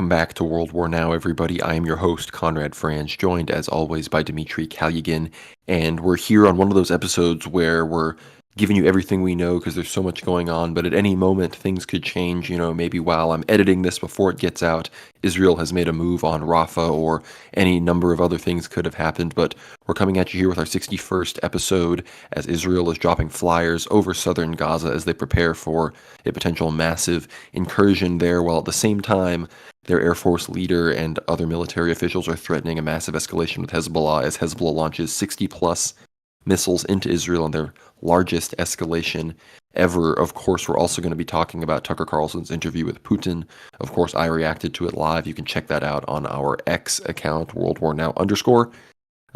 Welcome back to World War Now, everybody. I am your host, Conrad Franz, joined as always by Dmitry Kalyagin, and we're here on one of those episodes where we're giving you everything we know because there's so much going on, but at any moment things could change. Maybe while I'm editing this before it gets out, Israel has made a move on Rafah, or any number of other things could have happened, but we're coming at you here with our 61st episode as Israel is dropping flyers over southern Gaza as they prepare for a potential massive incursion there, while at the same time their Air Force leader and other military officials are threatening a massive escalation with Hezbollah as Hezbollah launches 60-plus missiles into Israel in their largest escalation ever. Of course, we're also going to be talking about Tucker Carlson's interview with Putin. Of course, I reacted to it live. You can check that out on our X account, World War Now _.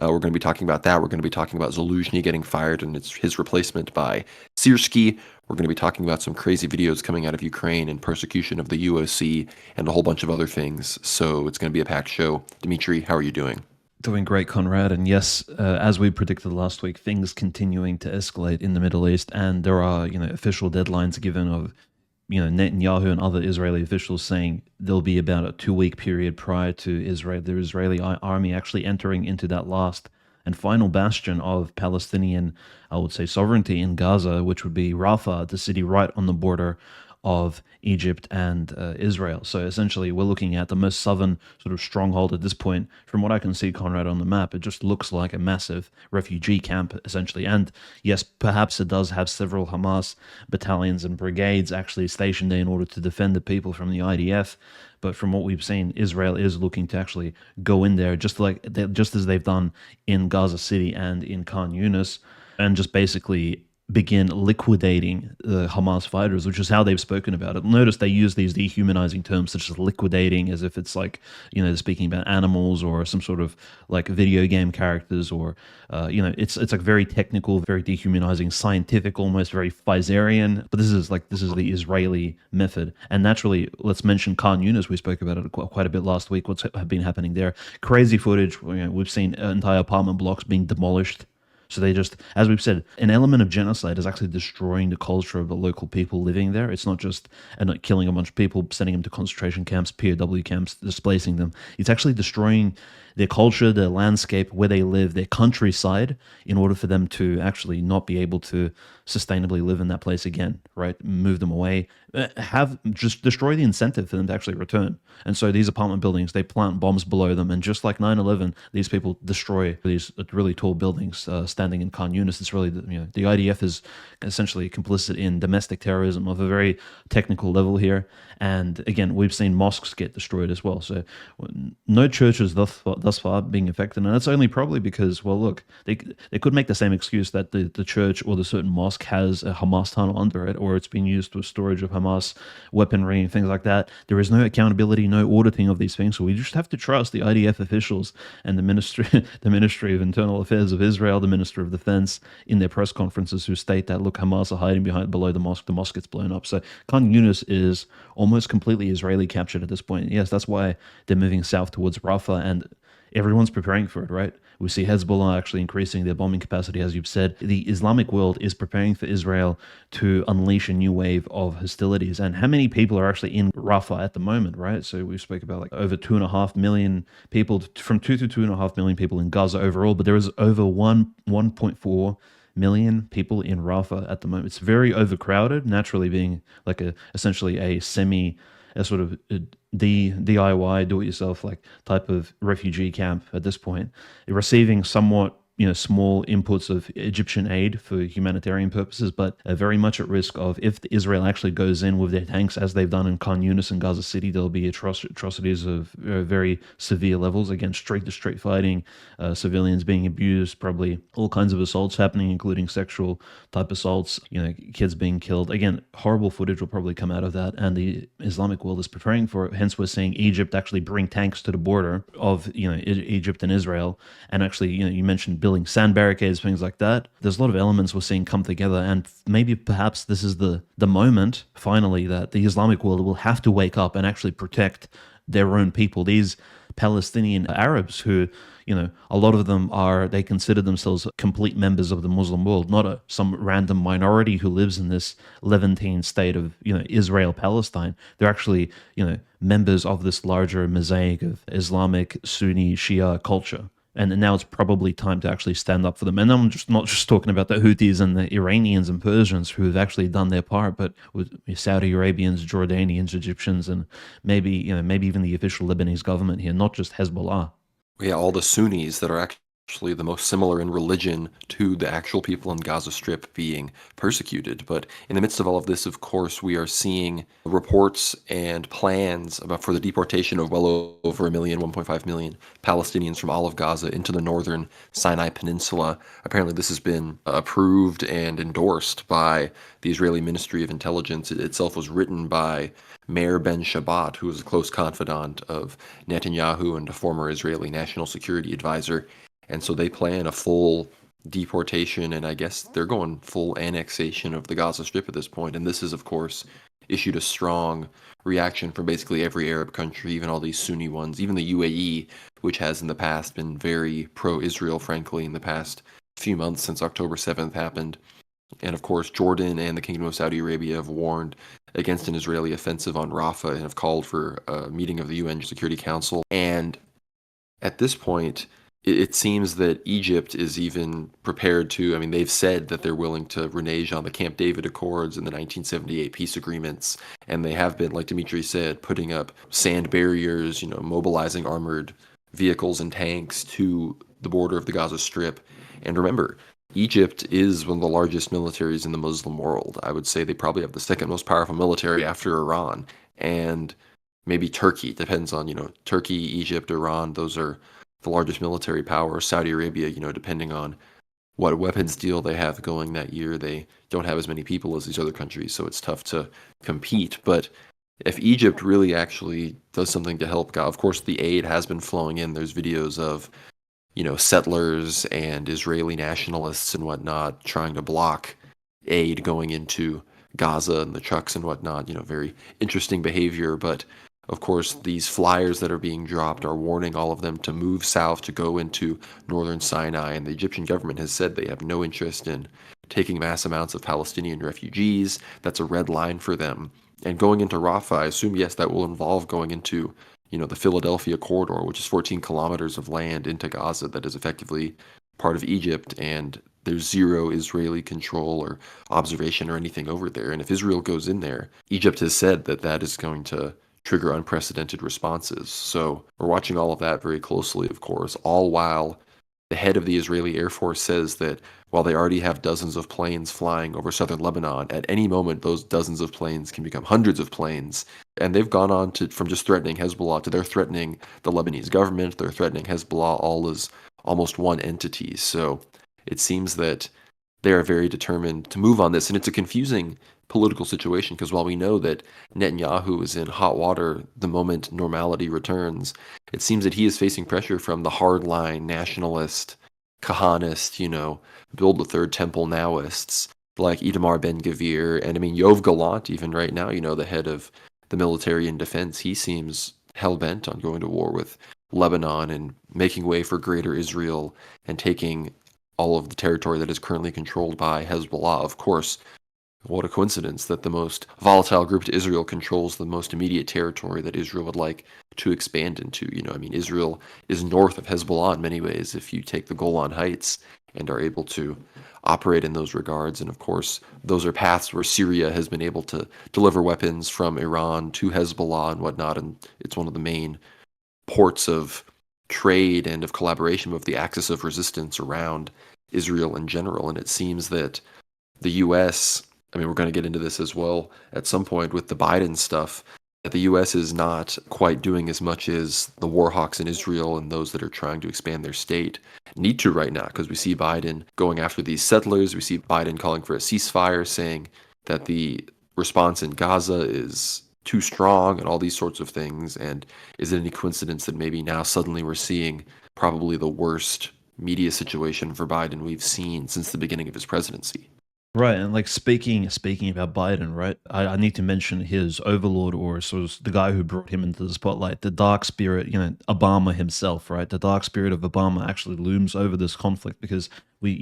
We're going to be talking about that. We're going to be talking about Zaluzhny getting fired and his replacement by Syrskyi. We're going to be talking about some crazy videos coming out of Ukraine and persecution of the UOC and a whole bunch of other things. So it's going to be a packed show. Dmitry, how are you doing? Doing great, Conrad. And yes, as we predicted last week, things continuing to escalate in the Middle East, and there are, official deadlines given of, Netanyahu and other Israeli officials saying there'll be about a 2-week period prior to the Israeli army actually entering into that last and final bastion of Palestinian, I would say, sovereignty in Gaza, which would be Rafah, the city right on the border of Egypt and Israel. So essentially, we're looking at the most southern sort of stronghold at this point. From what I can see, Conrad, on the map, it just looks like a massive refugee camp, essentially. And yes, perhaps it does have several Hamas battalions and brigades actually stationed there in order to defend the people from the IDF. But from what we've seen, Israel is looking to actually go in there, just as they've done in Gaza City and in Khan Yunis, and just basically begin liquidating the Hamas fighters, which is how they've spoken about it. Notice they use these dehumanizing terms such as liquidating as if it's like, they're speaking about animals or some sort of like video game characters, or, it's like very technical, very dehumanizing, scientific, almost very Pfizerian. But this is the Israeli method. And naturally, let's mention Khan Yunis. We spoke about it quite a bit last week. What's been happening there? Crazy footage. We've seen entire apartment blocks being demolished. So they just, as we've said, an element of genocide is actually destroying the culture of the local people living there. It's not just killing a bunch of people, sending them to concentration camps, POW camps, displacing them. It's actually destroying their culture, their landscape, where they live, their countryside, in order for them to actually not be able to sustainably live in that place again, right? Move them away, just destroy the incentive for them to actually return. And so these apartment buildings, they plant bombs below them, and just like 9/11, these people destroy these really tall buildings standing in Khan Yunis. It's really, the IDF is essentially complicit in domestic terrorism of a very technical level here. And again, we've seen mosques get destroyed as well. So no churches thus far being affected, and that's only probably because, well, look, they could make the same excuse that the church or the certain mosque has a Hamas tunnel under it, or it's been used for storage of Hamas weaponry and things like that. There is no accountability, no auditing of these things, so we just have to trust the IDF officials and the Ministry of Internal Affairs of Israel, the Minister of Defense, in their press conferences, who state that, look, Hamas are hiding below the mosque gets blown up. So Khan Yunis is almost completely Israeli captured at this point. Yes, that's why they're moving south towards Rafah, and everyone's preparing for it, right? We see Hezbollah actually increasing their bombing capacity, as you've said. The Islamic world is preparing for Israel to unleash a new wave of hostilities. And how many people are actually in Rafah at the moment, right? So we spoke about like over 2.5 million people, from 2 to 2.5 million people in Gaza overall, but there is over 1.4 million people in Rafah at the moment. It's very overcrowded, naturally being like essentially a sort of DIY, do-it-yourself like type of refugee camp at this point, receiving somewhat small inputs of Egyptian aid for humanitarian purposes, but very much at risk of, if Israel actually goes in with their tanks, as they've done in Khan Yunis and Gaza City, there'll be atrocities of very severe levels. Again, street-to-street fighting, civilians being abused, probably all kinds of assaults happening, including sexual type assaults, kids being killed. Again, horrible footage will probably come out of that, and the Islamic world is preparing for it. Hence, we're seeing Egypt actually bring tanks to the border of Egypt and Israel, and actually, you mentioned building sand barricades, things like that. There's a lot of elements we're seeing come together, and maybe perhaps this is the moment finally that the Islamic world will have to wake up and actually protect their own people. These Palestinian Arabs who, a lot of them they consider themselves complete members of the Muslim world, not some random minority who lives in this Levantine state of, Israel, Palestine. They're actually, members of this larger mosaic of Islamic, Sunni, Shia culture. And now it's probably time to actually stand up for them. And I'm just not just talking about the Houthis and the Iranians and Persians who have actually done their part, but with Saudi Arabians, Jordanians, Egyptians, and maybe even the official Lebanese government here, not just Hezbollah. Yeah, all the Sunnis that are actually the most similar in religion to the actual people in Gaza Strip being persecuted. But in the midst of all of this, of course, we are seeing reports and plans for the deportation of well over 1.5 million Palestinians from all of Gaza into the northern Sinai Peninsula. Apparently, this has been approved and endorsed by the Israeli Ministry of Intelligence. It itself was written by Meir Ben Shabbat, who was a close confidant of Netanyahu and a former Israeli national security advisor. And so they plan a full deportation, and I guess they're going full annexation of the Gaza Strip at this point. And this has, of course, issued a strong reaction from basically every Arab country, even all these Sunni ones, even the UAE, which has in the past been very pro-Israel, frankly, in the past few months since October 7th happened. And of course, Jordan and the Kingdom of Saudi Arabia have warned against an Israeli offensive on Rafah and have called for a meeting of the UN Security Council. And at this point, it seems that Egypt is even prepared to, I mean, they've said that they're willing to renege on the Camp David Accords and the 1978 peace agreements. And they have been, like Dimitri said, putting up sand barriers, mobilizing armored vehicles and tanks to the border of the Gaza Strip. And remember, Egypt is one of the largest militaries in the Muslim world. I would say they probably have the second most powerful military after Iran. And maybe Turkey, depends on, Turkey, Egypt, Iran, those are the largest military power. Saudi Arabia, depending on what weapons deal they have going that year, they don't have as many people as these other countries, so it's tough to compete. But if Egypt really actually does something to help God, of course, the aid has been flowing in. There's videos of, settlers and Israeli nationalists and whatnot trying to block aid going into Gaza and the trucks and whatnot. Very interesting behavior, but of course, these flyers that are being dropped are warning all of them to move south to go into northern Sinai, and the Egyptian government has said they have no interest in taking mass amounts of Palestinian refugees. That's a red line for them. And going into Rafah, I assume, yes, that will involve going into, the Philadelphia corridor, which is 14 kilometers of land into Gaza that is effectively part of Egypt, and there's zero Israeli control or observation or anything over there. And if Israel goes in there, Egypt has said that that is going to trigger unprecedented responses. So we're watching all of that very closely, of course, all while the head of the Israeli Air Force says that while they already have dozens of planes flying over southern Lebanon, at any moment those dozens of planes can become hundreds of planes. And they've gone on to from just threatening Hezbollah to they're threatening the Lebanese government, they're threatening Hezbollah all as almost one entity. So it seems that they are very determined to move on this. And it's a confusing political situation because while we know that Netanyahu is in hot water the moment normality returns, it seems that he is facing pressure from the hardline nationalist, Kahanist, build the third temple nowists like Itamar Ben-Gvir. And I mean, Yoav Gallant, even right now, the head of the military and defense, he seems hell-bent on going to war with Lebanon and making way for greater Israel and taking all of the territory that is currently controlled by Hezbollah. Of course, what a coincidence that the most volatile group to Israel controls the most immediate territory that Israel would like to expand into. Israel is north of Hezbollah in many ways if you take the Golan Heights and are able to operate in those regards. And of course, those are paths where Syria has been able to deliver weapons from Iran to Hezbollah and whatnot. And it's one of the main ports of trade and of collaboration of the axis of resistance around Israel in general. And it seems that the U.S., I mean, we're going to get into this as well at some point with the Biden stuff, that the U.S. is not quite doing as much as the war hawks in Israel and those that are trying to expand their state need to right now, because we see Biden going after these settlers. We see Biden calling for a ceasefire, saying that the response in Gaza is too strong and all these sorts of things. And is it any coincidence that maybe now suddenly we're seeing probably the worst media situation for Biden we've seen since the beginning of his presidency? Right, and like speaking about Biden, right? I need to mention his overlord, or sort of the guy who brought him into the spotlight, the dark spirit, Obama himself, right? The dark spirit of Obama actually looms over this conflict because we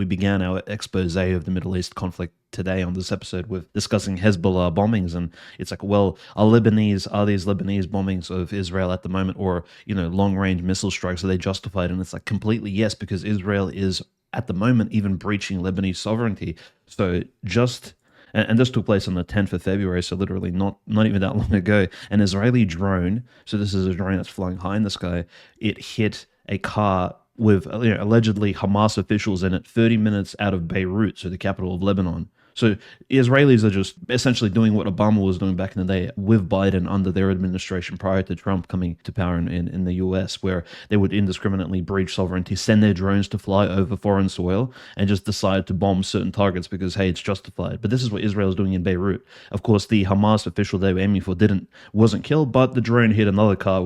began our expose of the Middle East conflict today on this episode with discussing Hezbollah bombings, and it's like, well, are these Lebanese bombings of Israel at the moment, or long range missile strikes, are they justified? And it's like completely yes, because Israel is at the moment even breaching Lebanese sovereignty. So and this took place on the 10th of February, so literally not even that long ago. An Israeli drone, so this is a drone that's flying high in the sky, it hit a car with allegedly Hamas officials in it 30 minutes out of Beirut, so the capital of Lebanon. So Israelis are just essentially doing what Obama was doing back in the day with Biden under their administration prior to Trump coming to power in the US, where they would indiscriminately breach sovereignty, send their drones to fly over foreign soil, and just decide to bomb certain targets because, hey, it's justified. But this is what Israel is doing in Beirut. Of course, the Hamas official they were aiming for wasn't killed, but the drone hit another car,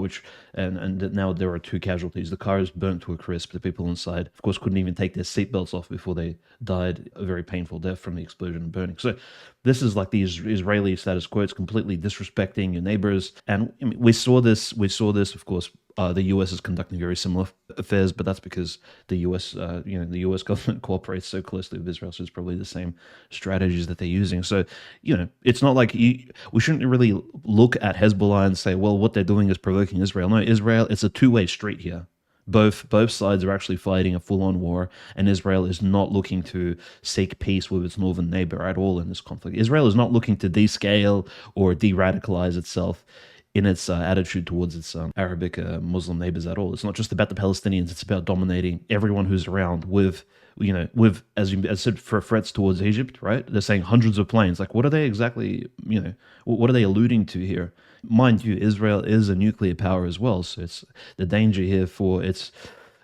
and now there are two casualties. The car is burnt to a crisp. The people inside, of course, couldn't even take their seatbelts off before they died a very painful death from the explosion and burning. So this is like the Israeli status quo. It's completely disrespecting your neighbors, and I mean, we saw this. Of course. The U.S. is conducting very similar affairs, but that's because the U.S. The U.S. government cooperates so closely with Israel, so it's probably the same strategies that they're using. So, it's not like we shouldn't really look at Hezbollah and say, well, what they're doing is provoking Israel. No, Israel, it's a two-way street here. Both sides are actually fighting a full-on war, and Israel is not looking to seek peace with its northern neighbor at all in this conflict. Israel is not looking to descale or de-radicalize itself in its attitude towards its Arabic Muslim neighbors at all. It's not just about the Palestinians; it's about dominating everyone who's around with as you said, for threats towards Egypt. Right? They're saying hundreds of planes. Like, what are they exactly? What are they alluding to here? Mind you, Israel is a nuclear power as well, so it's the danger here for its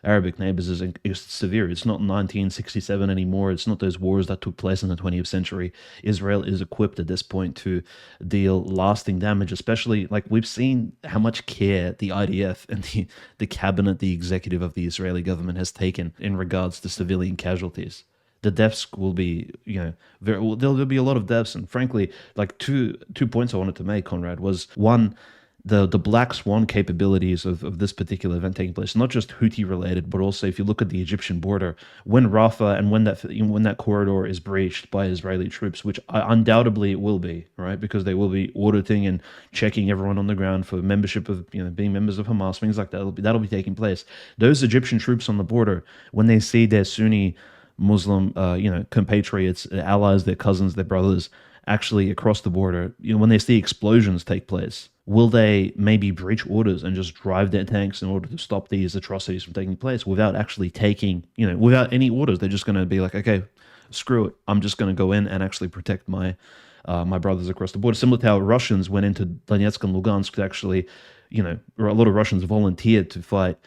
Arabic neighbors is severe. It's not 1967 anymore. It's not those wars that took place in the 20th century. Israel is equipped at this point to deal lasting damage, especially like we've seen how much care the IDF and the cabinet, the executive of the Israeli government has taken in regards to civilian casualties. The deaths will be, there'll be a lot of deaths. And frankly, like two points I wanted to make, Conrad, was one, the black swan capabilities of this particular event taking place, not just Houthi related, but also if you look at the Egyptian border, when Rafah and when that corridor is breached by Israeli troops, which undoubtedly it will be, right, because they will be auditing and checking everyone on the ground for membership of being members of Hamas, things like that. That'll be taking place. Those Egyptian troops on the border, when they see their Sunni Muslim, compatriots, their allies, their cousins, their brothers, actually across the border, when they see explosions take place, will they maybe breach orders and just drive their tanks in order to stop these atrocities from taking place without actually taking, without any orders? They're just going to be like, okay, screw it. I'm just going to go in and actually protect my brothers across the border. Similar to how Russians went into Donetsk and Lugansk to actually, a lot of Russians volunteered to fight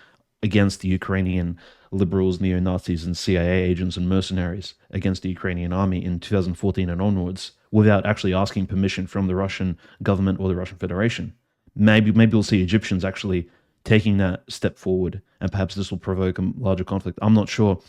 against the Ukrainian liberals, neo-Nazis, and CIA agents and mercenaries against the Ukrainian army in 2014 and onwards without actually asking permission from the Russian government or the Russian Federation. Maybe we'll see Egyptians actually taking that step forward, and perhaps this will provoke a larger conflict. I'm not sure.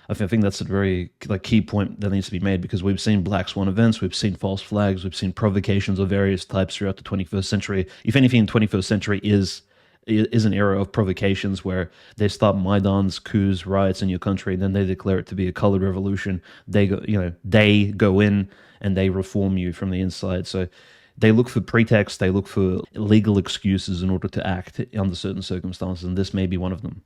I think that's a very key point that needs to be made, because we've seen black swan events, we've seen false flags, we've seen provocations of various types throughout the 21st century. If anything, the 21st century is an era of provocations where they start Maidans, coups, riots in your country, and then they declare it to be a colored revolution. They go in and they reform you from the inside. So they look for pretexts, they look for legal excuses in order to act under certain circumstances, and this may be one of them.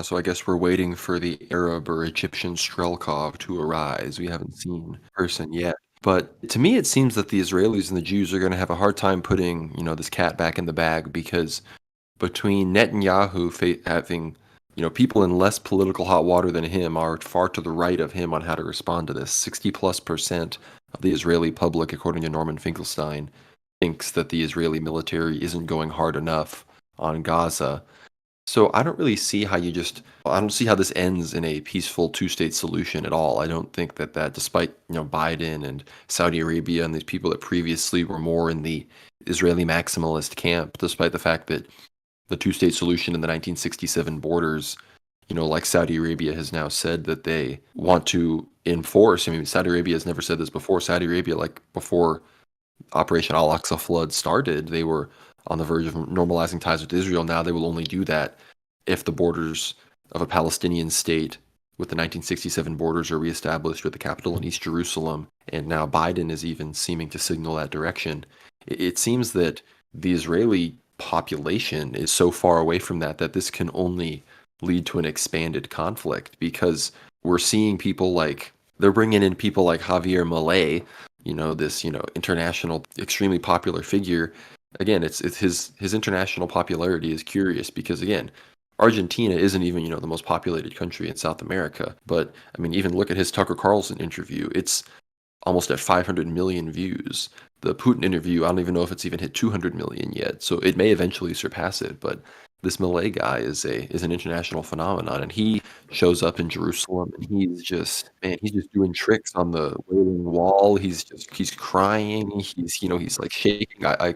So I guess we're waiting for the Arab or Egyptian Strelkov to arise. We haven't seen a person yet. But to me, it seems that the Israelis and the Jews are going to have a hard time putting, this cat back in the bag, because between Netanyahu having, people in less political hot water than him are far to the right of him on how to respond to this. 60+% of the Israeli public, according to Norman Finkelstein, thinks that the Israeli military isn't going hard enough on Gaza. So I don't really see how I don't see how this ends in a peaceful two-state solution at all. I don't think that despite, Biden and Saudi Arabia and these people that previously were more in the Israeli maximalist camp, despite the fact that the two-state solution in the 1967 borders, like Saudi Arabia has now said that they want to in force. I mean, Saudi Arabia has never said this before. Saudi Arabia, like before Operation al-Aqsa flood started, they were on the verge of normalizing ties with Israel. Now they will only do that if the borders of a Palestinian state with the 1967 borders are reestablished with the capital in East Jerusalem. And now Biden is even seeming to signal that direction. It seems that the Israeli population is so far away from that that this can only lead to an expanded conflict, because we're seeing people like, they're bringing in people like Javier Milei, this, international, extremely popular figure. Again, it's his international popularity is curious because, again, Argentina isn't even, the most populated country in South America. But I mean, even look at his Tucker Carlson interview. It's almost at 500 million views. The Putin interview, I don't even know if it's even hit 200 million yet. So it may eventually surpass it. But this Milei guy is an international phenomenon, and he shows up in Jerusalem, and he's just doing tricks on the Wailing Wall. He's crying. He's like shaking. I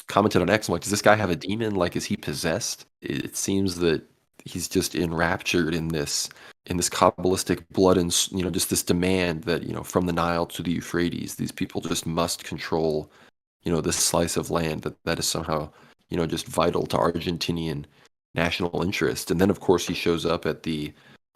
commented on X. I'm like, does this guy have a demon? Like, is he possessed? It seems that he's just enraptured in this Kabbalistic blood and just this demand that from the Nile to the Euphrates, these people just must control this slice of land that is somehow just vital to Argentinian national interest. And then of course he shows up at I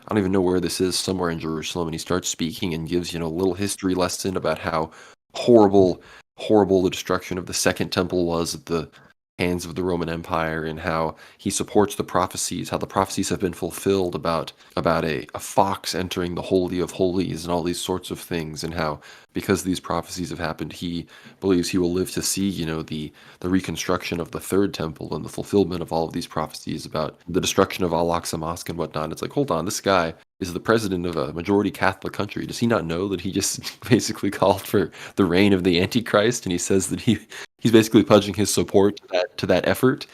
don't even know where this is, somewhere in Jerusalem, and he starts speaking and gives a little history lesson about how horrible the destruction of the Second Temple was at the hands of the Roman Empire, and how he supports the prophecies, how the prophecies have been fulfilled about a fox entering the Holy of Holies and all these sorts of things, and how because these prophecies have happened, he believes he will live to see, the reconstruction of the Third Temple and the fulfillment of all of these prophecies about the destruction of al-Aqsa Mosque and whatnot. It's like, hold on, this guy is the president of a majority Catholic country. Does he not know that he just basically called for the reign of the Antichrist? And he says that he's basically pledging his support to that effort.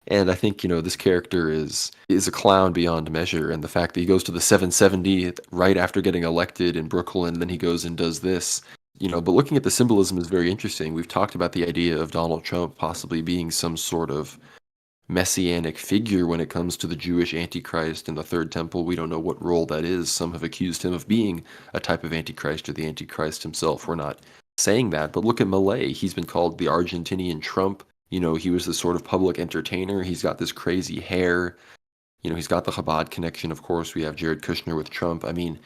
And I think this character is a clown beyond measure, and the fact that he goes to the 770 right after getting elected in Brooklyn, then he goes and does this. But looking at the symbolism is very interesting. We've talked about the idea of Donald Trump possibly being some sort of messianic figure when it comes to the Jewish Antichrist and the Third Temple. We don't know what role that is. Some have accused him of being a type of Antichrist or the Antichrist himself. We're not saying that, but look at Milei. He's been called the Argentinian Trump. He was this sort of public entertainer. He's got this crazy hair. He's got the Chabad connection, of course. We have Jared Kushner with Trump. I mean,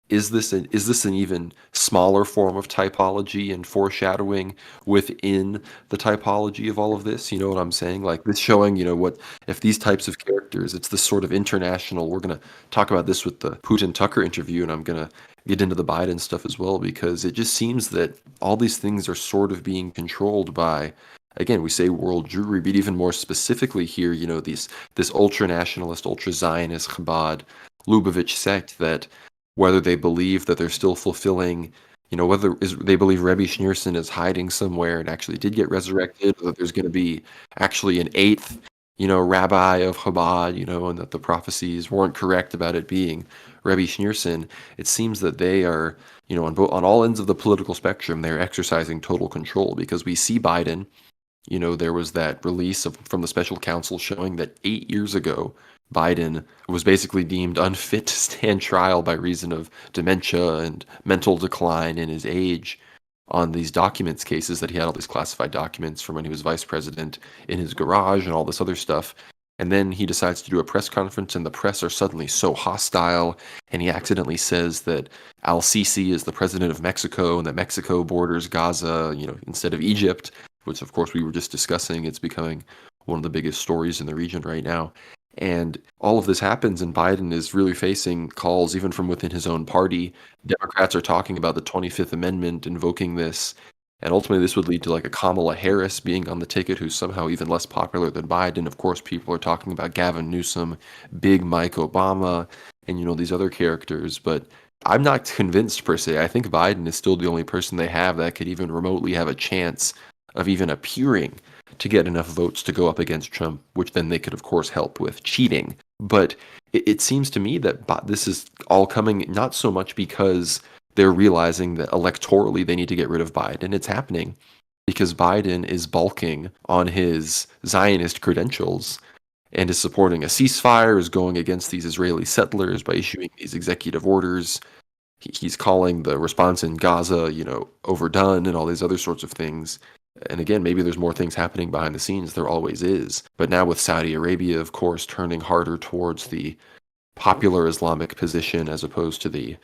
is this an even smaller form of typology and foreshadowing within the typology of all of this? You know what I'm saying? Like, this showing, what if these types of characters, it's this sort of international. We're going to talk about this with the Putin-Tucker interview, and I'm going to get into the Biden stuff as well, because it just seems that all these things are sort of being controlled by, again, we say world Jewry, but even more specifically here, this ultra-nationalist, ultra-Zionist Chabad Lubavitch sect, that whether they believe that they're still fulfilling, they believe Rebbe Schneerson is hiding somewhere and actually did get resurrected, or that there's going to be actually an eighth, rabbi of Chabad, and that the prophecies weren't correct about it being Rebbe Schneerson. It seems that they are, on all ends of the political spectrum, they're exercising total control, because we see Biden. There was that release from the special counsel showing that 8 years ago, Biden was basically deemed unfit to stand trial by reason of dementia and mental decline in his age on these documents cases, that he had all these classified documents from when he was vice president in his garage and all this other stuff. And then he decides to do a press conference, and the press are suddenly so hostile, and he accidentally says that al-Sisi is the president of Mexico, and that Mexico borders Gaza, instead of Egypt, which of course we were just discussing. It's becoming one of the biggest stories in the region right now. And all of this happens, and Biden is really facing calls even from within his own party. Democrats are talking about the 25th Amendment, invoking this, and ultimately this would lead to like a Kamala Harris being on the ticket, who's somehow even less popular than Biden. Of course, people are talking about Gavin Newsom, Big Mike Obama, and these other characters, but I'm not convinced per se. I think Biden is still the only person they have that could even remotely have a chance of even appearing to get enough votes to go up against Trump, which then they could, of course, help with cheating. But it seems to me that this is all coming not so much because they're realizing that electorally they need to get rid of Biden. It's happening because Biden is balking on his Zionist credentials and is supporting a ceasefire, is going against these Israeli settlers by issuing these executive orders. he's calling the response in Gaza, overdone and all these other sorts of things. And again, maybe there's more things happening behind the scenes. There always is. But now with Saudi Arabia, of course, turning harder towards the popular Islamic position as opposed to the,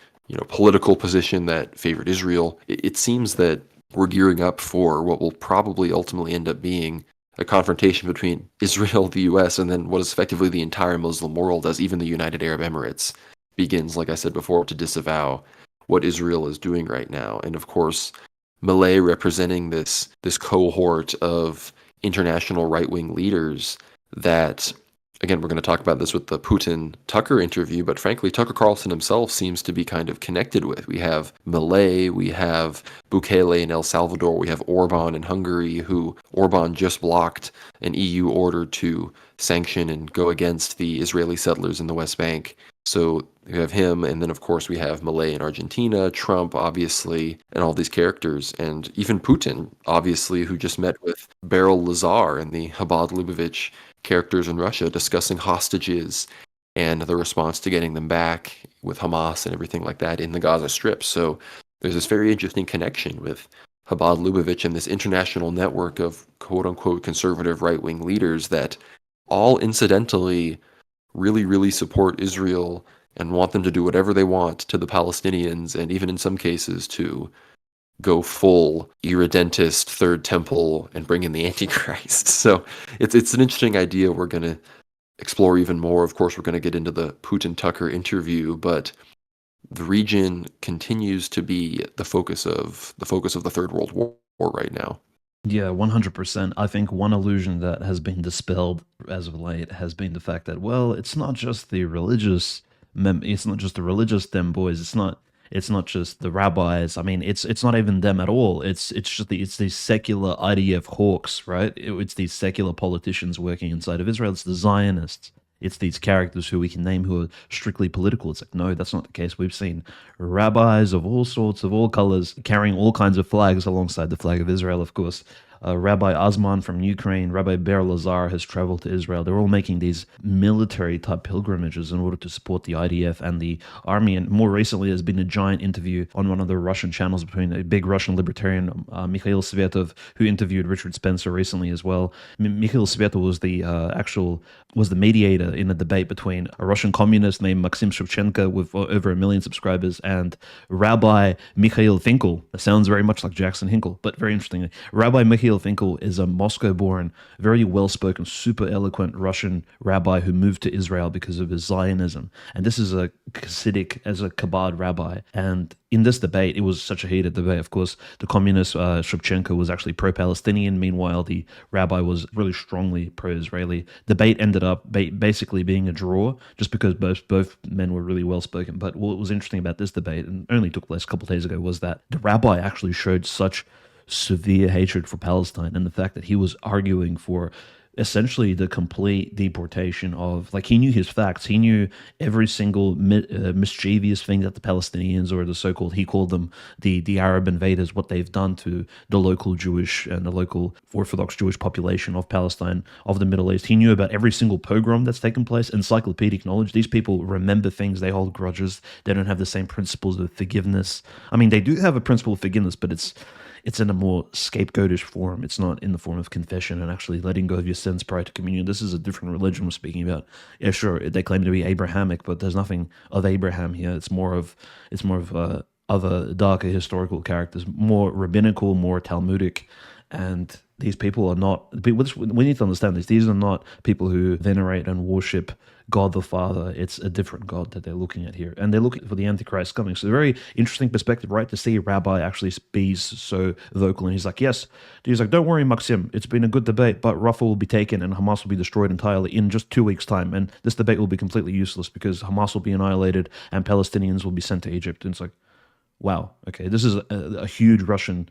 political position that favored Israel, it seems that we're gearing up for what will probably ultimately end up being a confrontation between Israel, the U.S., and then what is effectively the entire Muslim world, as even the United Arab Emirates begins, like I said before, to disavow what Israel is doing right now. And of course, Malay representing this cohort of international right-wing leaders that, again, we're going to talk about this with the Putin-Tucker interview, but frankly, Tucker Carlson himself seems to be kind of connected with. We have Malay, we have Bukele in El Salvador, we have Orban in Hungary, who Orban just blocked an EU order to sanction and go against the Israeli settlers in the West Bank. So we have him, and then of course we have Malay in Argentina, Trump, obviously, and all these characters, and even Putin, obviously, who just met with Beryl Lazar and the Chabad Lubavitch characters in Russia discussing hostages and the response to getting them back with Hamas and everything like that in the Gaza Strip. So there's this very interesting connection with Chabad Lubavitch and this international network of quote-unquote conservative right-wing leaders that all incidentally really, really support Israel and want them to do whatever they want to the Palestinians, and even in some cases to go full irredentist third temple and bring in the Antichrist. So it's an interesting idea we're going to explore even more. Of course, we're going to get into the Putin-Tucker interview, but the region continues to be the focus of the Third World War right now. Yeah, 100%. I think one illusion that has been dispelled as of late has been the fact that, well, it's not just the religious, it's not just the religious them boys. It's not just the rabbis. I mean, it's not even them at all. It's these secular IDF hawks, right? It's these secular politicians working inside of Israel. It's the Zionists. It's these characters who we can name who are strictly political. It's like, no, that's not the case. We've seen rabbis of all sorts, of all colors, carrying all kinds of flags alongside the flag of Israel, of course. Rabbi Osman from Ukraine, Rabbi Ber Lazar has traveled to Israel. They're all making these military-type pilgrimages in order to support the IDF and the army. And more recently, there's been a giant interview on one of the Russian channels between a big Russian libertarian, Mikhail Svetov, who interviewed Richard Spencer recently as well. Mikhail Svetov was the mediator in a debate between a Russian communist named Maxim Shevchenko with over 1 million subscribers and Rabbi Mikhail Finkel. It sounds very much like Jackson Hinkle, but very interesting. Rabbi Mikhail Finkel is a Moscow-born, very well-spoken, super eloquent Russian rabbi who moved to Israel because of his Zionism. And this is a Hasidic, as a Chabad rabbi. And in this debate, it was such a heated debate. Of course, the communist Shevchenko was actually pro-Palestinian. Meanwhile, the rabbi was really strongly pro-Israeli. Debate ended up basically being a draw, just because both men were really well-spoken. But what was interesting about this debate, and only took place a couple of days ago, was that the rabbi actually showed such severe hatred for Palestine, and the fact that he was arguing for essentially the complete deportation of, like, he knew his facts. He knew every single mischievous thing that the Palestinians, or the so-called, he called them the Arab invaders, what they've done to the local Jewish and the local Orthodox Jewish population of Palestine, of the Middle East. He knew about every single pogrom that's taken place, encyclopedic knowledge. These people remember things, they hold grudges, they don't have the same principles of forgiveness. I mean, they do have a principle of forgiveness, but it's in a more scapegoatish form. It's not in the form of confession and actually letting go of your sins prior to communion. This is a different religion we're speaking about. Yeah, sure, they claim to be Abrahamic, but there's nothing of Abraham here. It's more of other darker historical characters, more rabbinical, more Talmudic, and these people are not. We need to understand this. These are not people who venerate and worship God the Father. It's a different God that they're looking at here. And they're looking for the Antichrist coming. So a very interesting perspective, right? To see a rabbi actually be so vocal. And he's like, yes. He's like, don't worry, Maxim. It's been a good debate, but Rafah will be taken and Hamas will be destroyed entirely in just 2 weeks' time. And this debate will be completely useless because Hamas will be annihilated and Palestinians will be sent to Egypt. And it's like, wow, okay, this is a huge Russian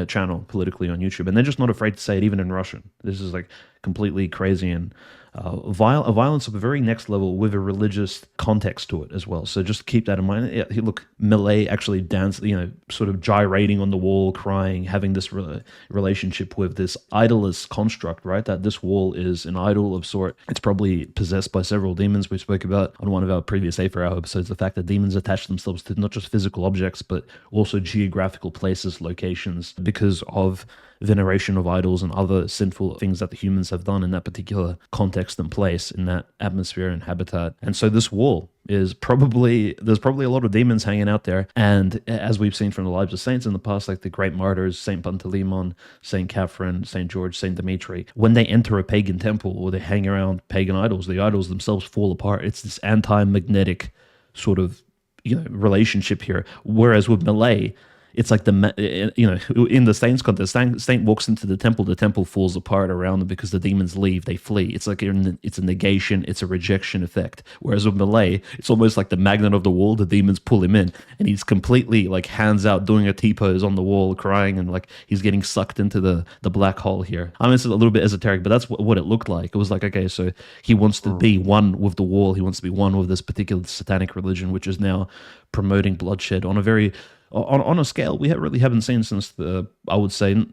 channel politically on YouTube, and they're just not afraid to say it even in Russian. This is like completely crazy and a violence of a very next level with a religious context to it as well. So just keep that in mind. Yeah, look, Millet actually danced, sort of gyrating on the wall, crying, having this relationship with this idolist construct, right? That this wall is an idol of sort. It's probably possessed by several demons. We spoke about on one of our previous A4 episodes, the fact that demons attach themselves to not just physical objects, but also geographical places, locations, because of veneration of idols and other sinful things that the humans have done in that particular context and place, in that atmosphere and habitat. And so this wall there's probably a lot of demons hanging out there. And as we've seen from the lives of saints in the past, like the great martyrs, Saint Panteleimon, Saint Catherine, Saint George, Saint Dimitri, when they enter a pagan temple or they hang around pagan idols, the idols themselves fall apart. It's this anti-magnetic sort of relationship here. Whereas with Malay, it's like in the saint's context, saint walks into the temple falls apart around them because the demons leave, they flee. It's like it's a negation, it's a rejection effect. Whereas with Malay, it's almost like the magnet of the wall, the demons pull him in, and he's completely like hands out, doing a T-pose on the wall, crying, and like he's getting sucked into the black hole here. I mean, it's a little bit esoteric, but that's what it looked like. It was like, okay, so he wants to be one with the wall, he wants to be one with this particular satanic religion, which is now promoting bloodshed on a very on a scale we really haven't seen since I would say,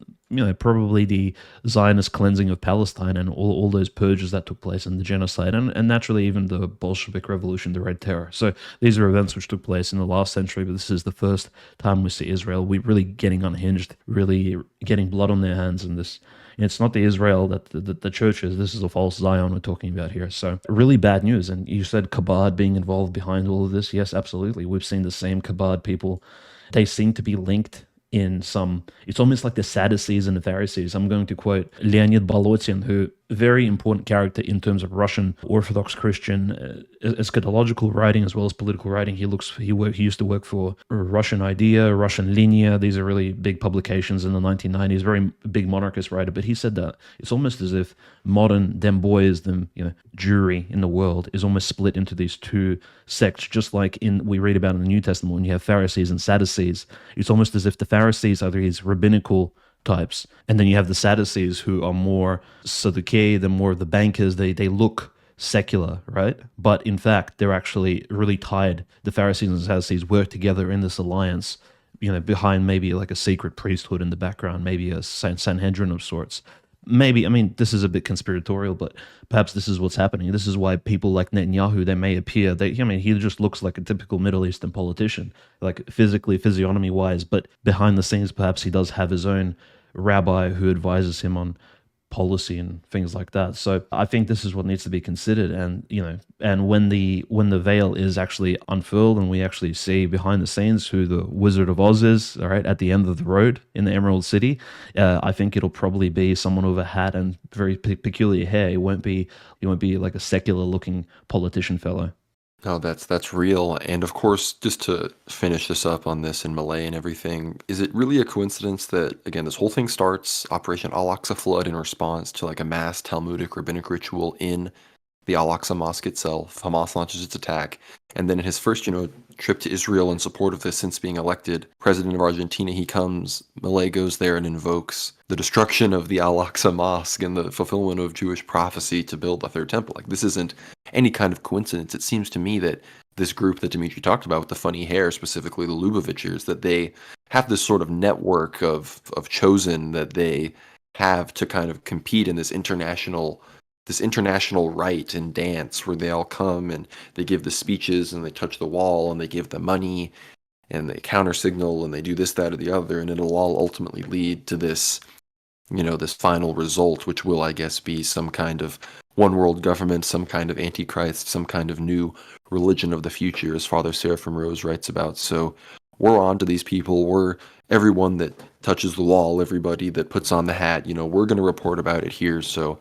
probably the Zionist cleansing of Palestine and all those purges that took place and the genocide and naturally even the Bolshevik Revolution, the Red Terror. So these are events which took place in the last century, but this is the first time we see Israel really getting unhinged, really getting blood on their hands, and this. It's not the Israel that the church is. This is a false Zion we're talking about here. So really bad news. And you said Chabad being involved behind all of this. Yes, absolutely. We've seen the same Chabad people. They seem to be linked in some, it's almost like the Sadducees and the Pharisees. I'm going to quote Leonid Bolotsin, who very important character in terms of Russian Orthodox Christian eschatological writing as well as political writing. He used to work for Russian Idea, Russian Linia. These are really big publications in the 1990s. Very big monarchist writer. But he said that it's almost as if modern them boys, Jewry in the world is almost split into these two sects, just like we read about in the New Testament when you have Pharisees and Sadducees. It's almost as if the Pharisees are these rabbinical types, and then you have the Sadducees who are more Sadducee, they're more of the bankers, they look secular, right? But in fact, they're actually really tied. The Pharisees and Sadducees work together in this alliance, behind maybe like a secret priesthood in the background, maybe a Sanhedrin of sorts. Maybe, I mean, this is a bit conspiratorial, but perhaps this is what's happening. This is why people like Netanyahu, they may appear, he just looks like a typical Middle Eastern politician, like physically, physiognomy-wise, but behind the scenes, perhaps he does have his own rabbi who advises him on policy and things like that. So I think this is what needs to be considered. And and when the veil is actually unfurled and we actually see behind the scenes who the Wizard of Oz is, all right, at the end of the road in the Emerald City, I think it'll probably be someone with a hat and very peculiar hair. It won't be like a secular looking politician fellow. No, that's real. And of course, just to finish this up on this in Malay and everything, is it really a coincidence that, again, this whole thing starts Operation al-Aqsa Flood in response to like a mass Talmudic rabbinic ritual in the al-Aqsa Mosque itself? Hamas launches its attack. And then in his first, trip to Israel in support of this since being elected president of Argentina, Malay goes there and invokes the destruction of the al-Aqsa Mosque and the fulfillment of Jewish prophecy to build a third temple. Like, this isn't any kind of coincidence. It seems to me that this group that Dimitri talked about with the funny hair, specifically the Lubovichers, that they have this sort of network of chosen that they have to kind of compete in this international rite and dance where they all come and they give the speeches and they touch the wall and they give the money and they counter signal and they do this, that, or the other, and it'll all ultimately lead to this, this final result, which will, I guess, be some kind of one world government, some kind of Antichrist, some kind of new religion of the future, as Father Seraphim Rose writes about. So we're on to these people. We're everyone that touches the wall, everybody that puts on the hat, we're going to report about it here. So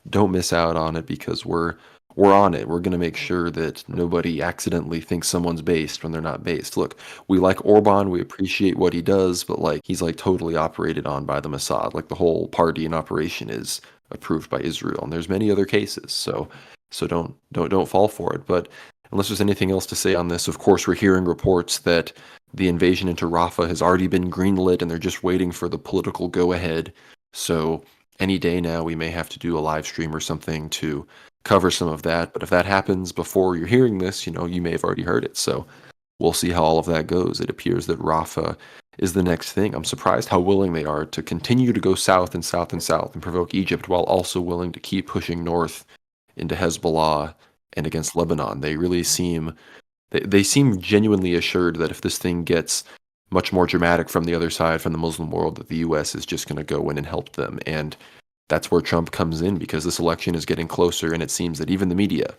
don't miss out on it because we're on it. We're going to make sure that nobody accidentally thinks someone's based when they're not based. Look, we like Orban, we appreciate what he does, but he's totally operated on by the Mossad. Like, the whole party and operation is approved by Israel, and there's many other cases. So don't fall for it. But unless there's anything else to say on this, of course, we're hearing reports that the invasion into Rafah has already been greenlit and they're just waiting for the political go-ahead. So any day now we may have to do a live stream or something to cover some of that. But if that happens before you're hearing this, you may have already heard it. So we'll see how all of that goes. It appears that Rafah is the next thing. I'm surprised how willing they are to continue to go south and south and south and provoke Egypt while also willing to keep pushing north into Hezbollah and against Lebanon. They really seem they seem genuinely assured that if this thing gets much more dramatic from the other side, from the Muslim world, that the U.S. is just going to go in and help them. And that's where Trump comes in, because this election is getting closer, and it seems that even the media,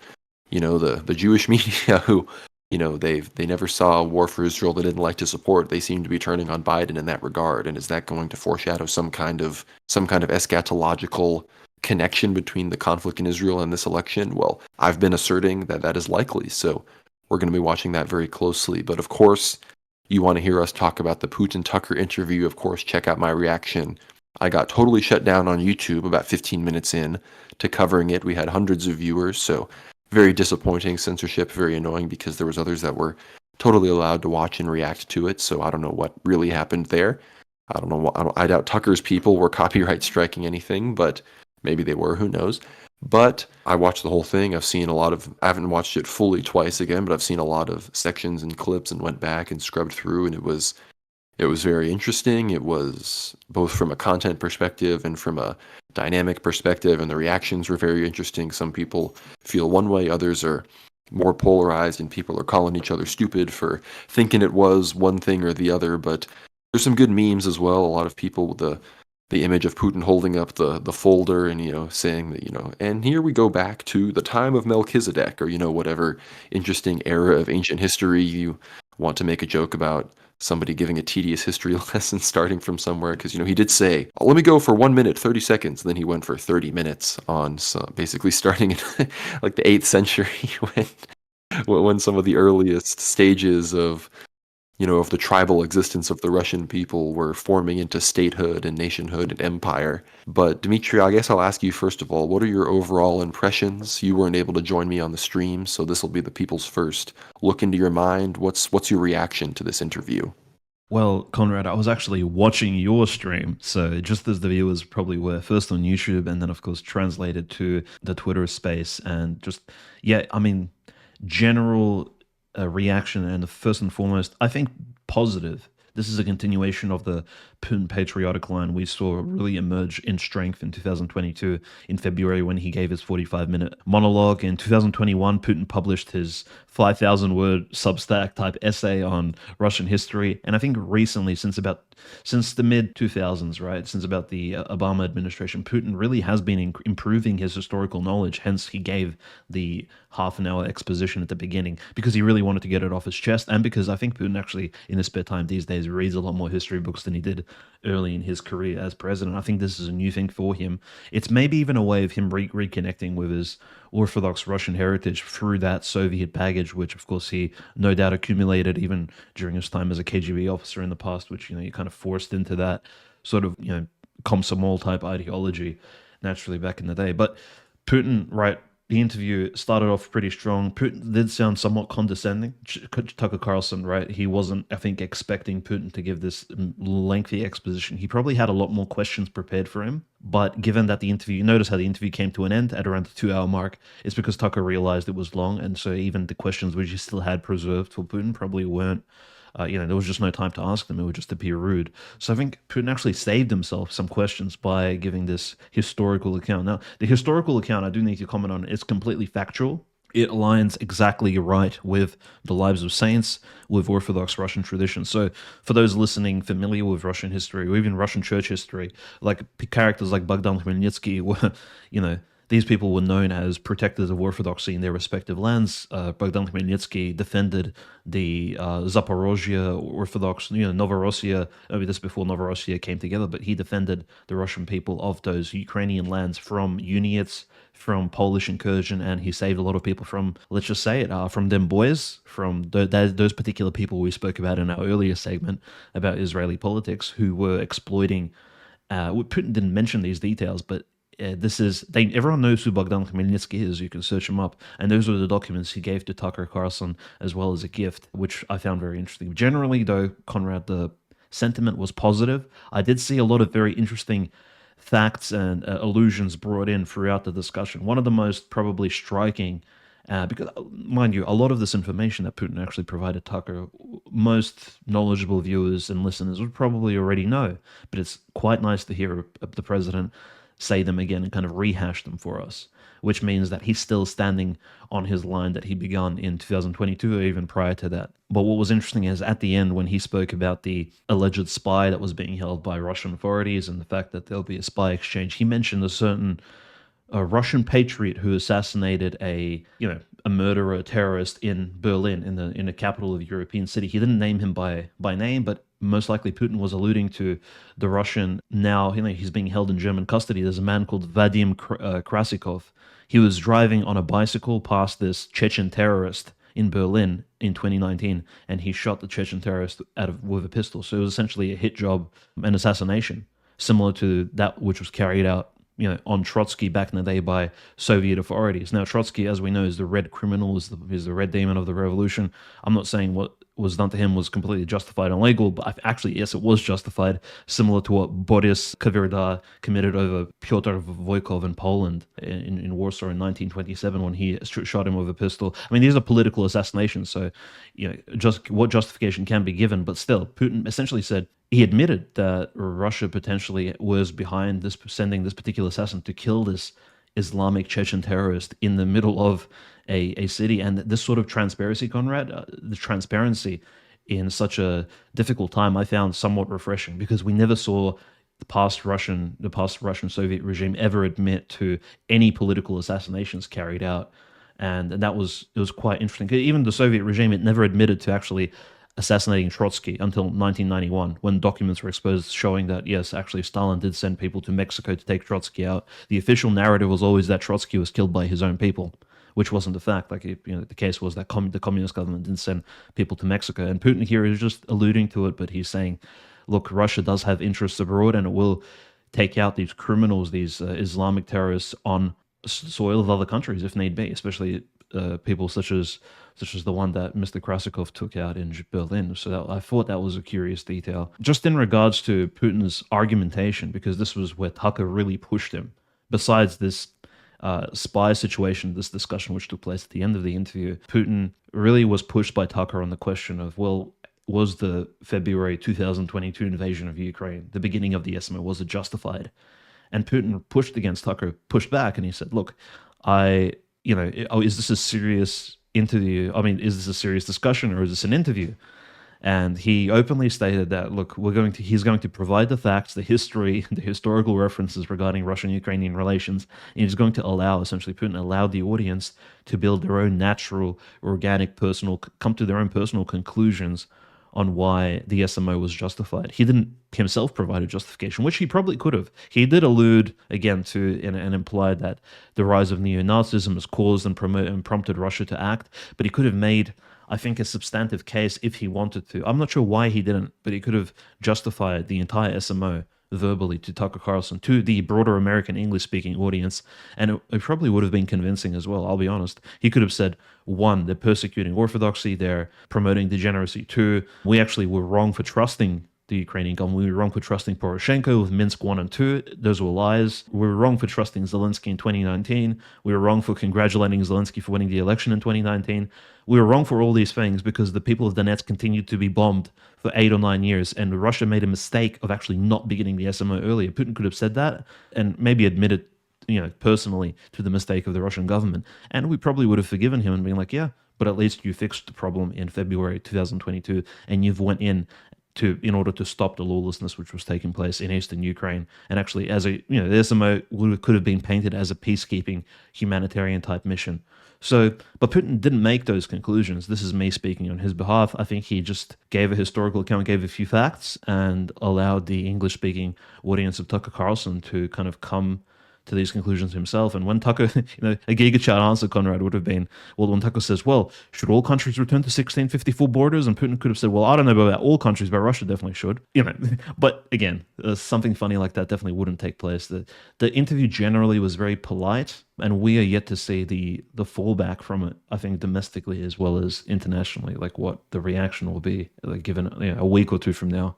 the Jewish media, who, they never saw a war for Israel, they didn't like to support, they seem to be turning on Biden in that regard. And is that going to foreshadow some kind of eschatological connection between the conflict in Israel and this election? Well, I've been asserting that that is likely, so we're going to be watching that very closely. But of course, you want to hear us talk about the Putin-Tucker interview, of course, check out my reaction. I got totally shut down on YouTube about 15 minutes in to covering it. We had hundreds of viewers, so very disappointing. Censorship, very annoying, because there was others that were totally allowed to watch and react to it. So I don't know what really happened there. I don't know. I doubt Tucker's people were copyright striking anything, but maybe they were. Who knows? But I watched the whole thing. I haven't watched it fully twice again, but I've seen a lot of sections and clips and went back and scrubbed through, and it was very interesting. It was both from a content perspective and from a dynamic perspective, and the reactions were very interesting. Some people feel one way, others are more polarized, and people are calling each other stupid for thinking it was one thing or the other. But there's some good memes as well. A lot of people with the image of Putin holding up the folder and saying that and here we go back to the time of Melchizedek, or whatever interesting era of ancient history you want to make a joke about, somebody giving a tedious history lesson starting from somewhere, because he did say, oh, let me go for 1 minute 30 seconds, then he went for 30 minutes on basically starting in like the 8th century when some of the earliest stages of the tribal existence of the Russian people were forming into statehood and nationhood and empire. But Dmitry, I guess I'll ask you first of all, what are your overall impressions? You weren't able to join me on the stream, so this will be the people's first look into your mind. What's your reaction to this interview? Well, Conrad, I was actually watching your stream, so just as the viewers probably were, first on YouTube and then, of course, translated to the Twitter space. And just, yeah, I mean, general reaction, and first and foremost, I think positive. This is a continuation of the Putin patriotic line we saw really emerge in strength in 2022 in February, when he gave his 45-minute monologue. In 2021, Putin published his 5,000-word Substack type essay on Russian history. And I think recently, since the mid 2000s, right, since about the Obama administration, Putin really has been improving his historical knowledge. Hence, he gave the half-an-hour exposition at the beginning, because he really wanted to get it off his chest, and because I think Putin actually, in his spare time these days, reads a lot more history books than he did early in his career as president. I think this is a new thing for him. It's maybe even a way of him reconnecting with his Orthodox Russian heritage through that Soviet baggage, which of course he no doubt accumulated even during his time as a KGB officer in the past, which you kind of forced into that sort of Komsomol type ideology naturally back in the day. But Putin, right, the interview started off pretty strong. Putin did sound somewhat condescending. Tucker Carlson, right? He wasn't, I think, expecting Putin to give this lengthy exposition. He probably had a lot more questions prepared for him. But given that you notice how the interview came to an end at around the 2-hour mark, it's because Tucker realized it was long. And so even the questions which he still had preserved for Putin probably weren't. There was just no time to ask them. It would just appear rude. So I think Putin actually saved himself some questions by giving this historical account. Now, the historical account, I do need to comment on, it's completely factual. It aligns exactly right with the lives of saints, with Orthodox Russian tradition. So for those listening familiar with Russian history, or even Russian church history, like characters like Bogdan Khmelnytsky were, these people were known as protectors of orthodoxy in their respective lands. Bogdan Khmelnytsky defended the Zaporozhye Orthodox, Novorossiya. Maybe this before Novorossiya came together, but he defended the Russian people of those Ukrainian lands from Uniates, from Polish incursion, and he saved a lot of people from, let's just say it, from them boys, from those particular people we spoke about in our earlier segment about Israeli politics, who were exploiting. Putin didn't mention these details, but everyone knows who Bogdan Khmelnytsky is. You can search him up, and those were the documents he gave to Tucker Carlson as well as a gift, which I found very interesting. Generally, though, Conrad, the sentiment was positive. I did see a lot of very interesting facts and allusions brought in throughout the discussion. One of the most probably striking, because mind you, a lot of this information that Putin actually provided Tucker, most knowledgeable viewers and listeners would probably already know, but it's quite nice to hear the president say them again and kind of rehash them for us, which means that he's still standing on his line that he began in 2022 or even prior to that. But what was interesting is at the end, when he spoke about the alleged spy that was being held by Russian authorities and the fact that there'll be a spy exchange, he mentioned a certain Russian patriot who assassinated a murderer, a terrorist in Berlin, in the capital of the European city. He didn't name him by name, but most likely Putin was alluding to the Russian. Now he's being held in German custody. There's a man called Vadim Krasikov. He was driving on a bicycle past this Chechen terrorist in Berlin in 2019, and he shot the Chechen terrorist with a pistol. So it was essentially a hit job, an assassination, similar to that which was carried out on Trotsky back in the day by Soviet authorities. Now, Trotsky, as we know, is the red criminal, is the red demon of the revolution. I'm not saying what was done to him was completely justified and legal, but actually, yes, it was justified, similar to what Boris Kavirda committed over Pyotr Voykov in Poland in Warsaw in 1927 when he shot him with a pistol. I mean, these are political assassinations, so just what justification can be given, but still, Putin essentially said, he admitted that Russia potentially was behind this, sending this particular assassin to kill this Islamic Chechen terrorist in the middle of a city. And this sort of transparency, Conrad, the transparency in such a difficult time, I found somewhat refreshing, because we never saw the past Russian Soviet regime ever admit to any political assassinations carried out. And it was quite interesting. Even the Soviet regime, it never admitted to actually assassinating Trotsky until 1991, when documents were exposed showing that, yes, actually Stalin did send people to Mexico to take Trotsky out. The official narrative was always that Trotsky was killed by his own people, which wasn't the fact. The case was that the communist government didn't send people to Mexico. And Putin here is just alluding to it, but he's saying, look, Russia does have interests abroad, and it will take out these criminals, these Islamic terrorists on soil of other countries if need be, especially people such as the one that Mr. Krasikov took out in Berlin. So I thought that was a curious detail. Just in regards to Putin's argumentation, because this was where Tucker really pushed him. Besides this spy situation, this discussion which took place at the end of the interview, Putin really was pushed by Tucker on the question of, well, was the February 2022 invasion of Ukraine, the beginning of the SMO, was it justified? And Putin pushed against Tucker, pushed back, and he said, look, is this a serious interview? I mean, is this a serious discussion, or is this an interview? And he openly stated that, look, he's going to provide the facts, the history, the historical references regarding Russian-Ukrainian relations, and he's going to essentially Putin allowed the audience to build their own natural, organic, come to their own personal conclusions on why the SMO was justified. He didn't himself provide a justification, which he probably could have. He did allude again to and implied that the rise of neo-Nazism has caused and prompted Russia to act, but he could have made, I think, a substantive case if he wanted to. I'm not sure why he didn't, but he could have justified the entire SMO verbally to Tucker Carlson, to the broader American English-speaking audience, and it probably would have been convincing as well, I'll be honest. He could have said, 1, they're persecuting orthodoxy, they're promoting degeneracy. 2, we actually were wrong for trusting the Ukrainian government. We were wrong for trusting Poroshenko with Minsk 1 and 2. Those were lies. We were wrong for trusting Zelensky in 2019. We were wrong for congratulating Zelensky for winning the election in 2019. We were wrong for all these things because the people of Donetsk continued to be bombed for 8 or 9 years, and Russia made a mistake of actually not beginning the SMO earlier. Putin could have said that and maybe admitted, personally to the mistake of the Russian government, and we probably would have forgiven him and been like, yeah, but at least you fixed the problem in February 2022, and you've went in order to stop the lawlessness which was taking place in eastern Ukraine. And actually, the SMO could have been painted as a peacekeeping humanitarian type mission. So, but Putin didn't make those conclusions. This is me speaking on his behalf. I think he just gave a historical account, gave a few facts, and allowed the English-speaking audience of Tucker Carlson to kind of come to these conclusions himself. And when Tucker, a giga-chat answer, Conrad, would have been, well, when Tucker says, well, should all countries return to 1654 borders? And Putin could have said, well, I don't know about all countries, but Russia definitely should. But again, something funny like that definitely wouldn't take place. The interview generally was very polite, and we are yet to see the fallback from it, I think, domestically as well as internationally, like what the reaction will be given a week or two from now.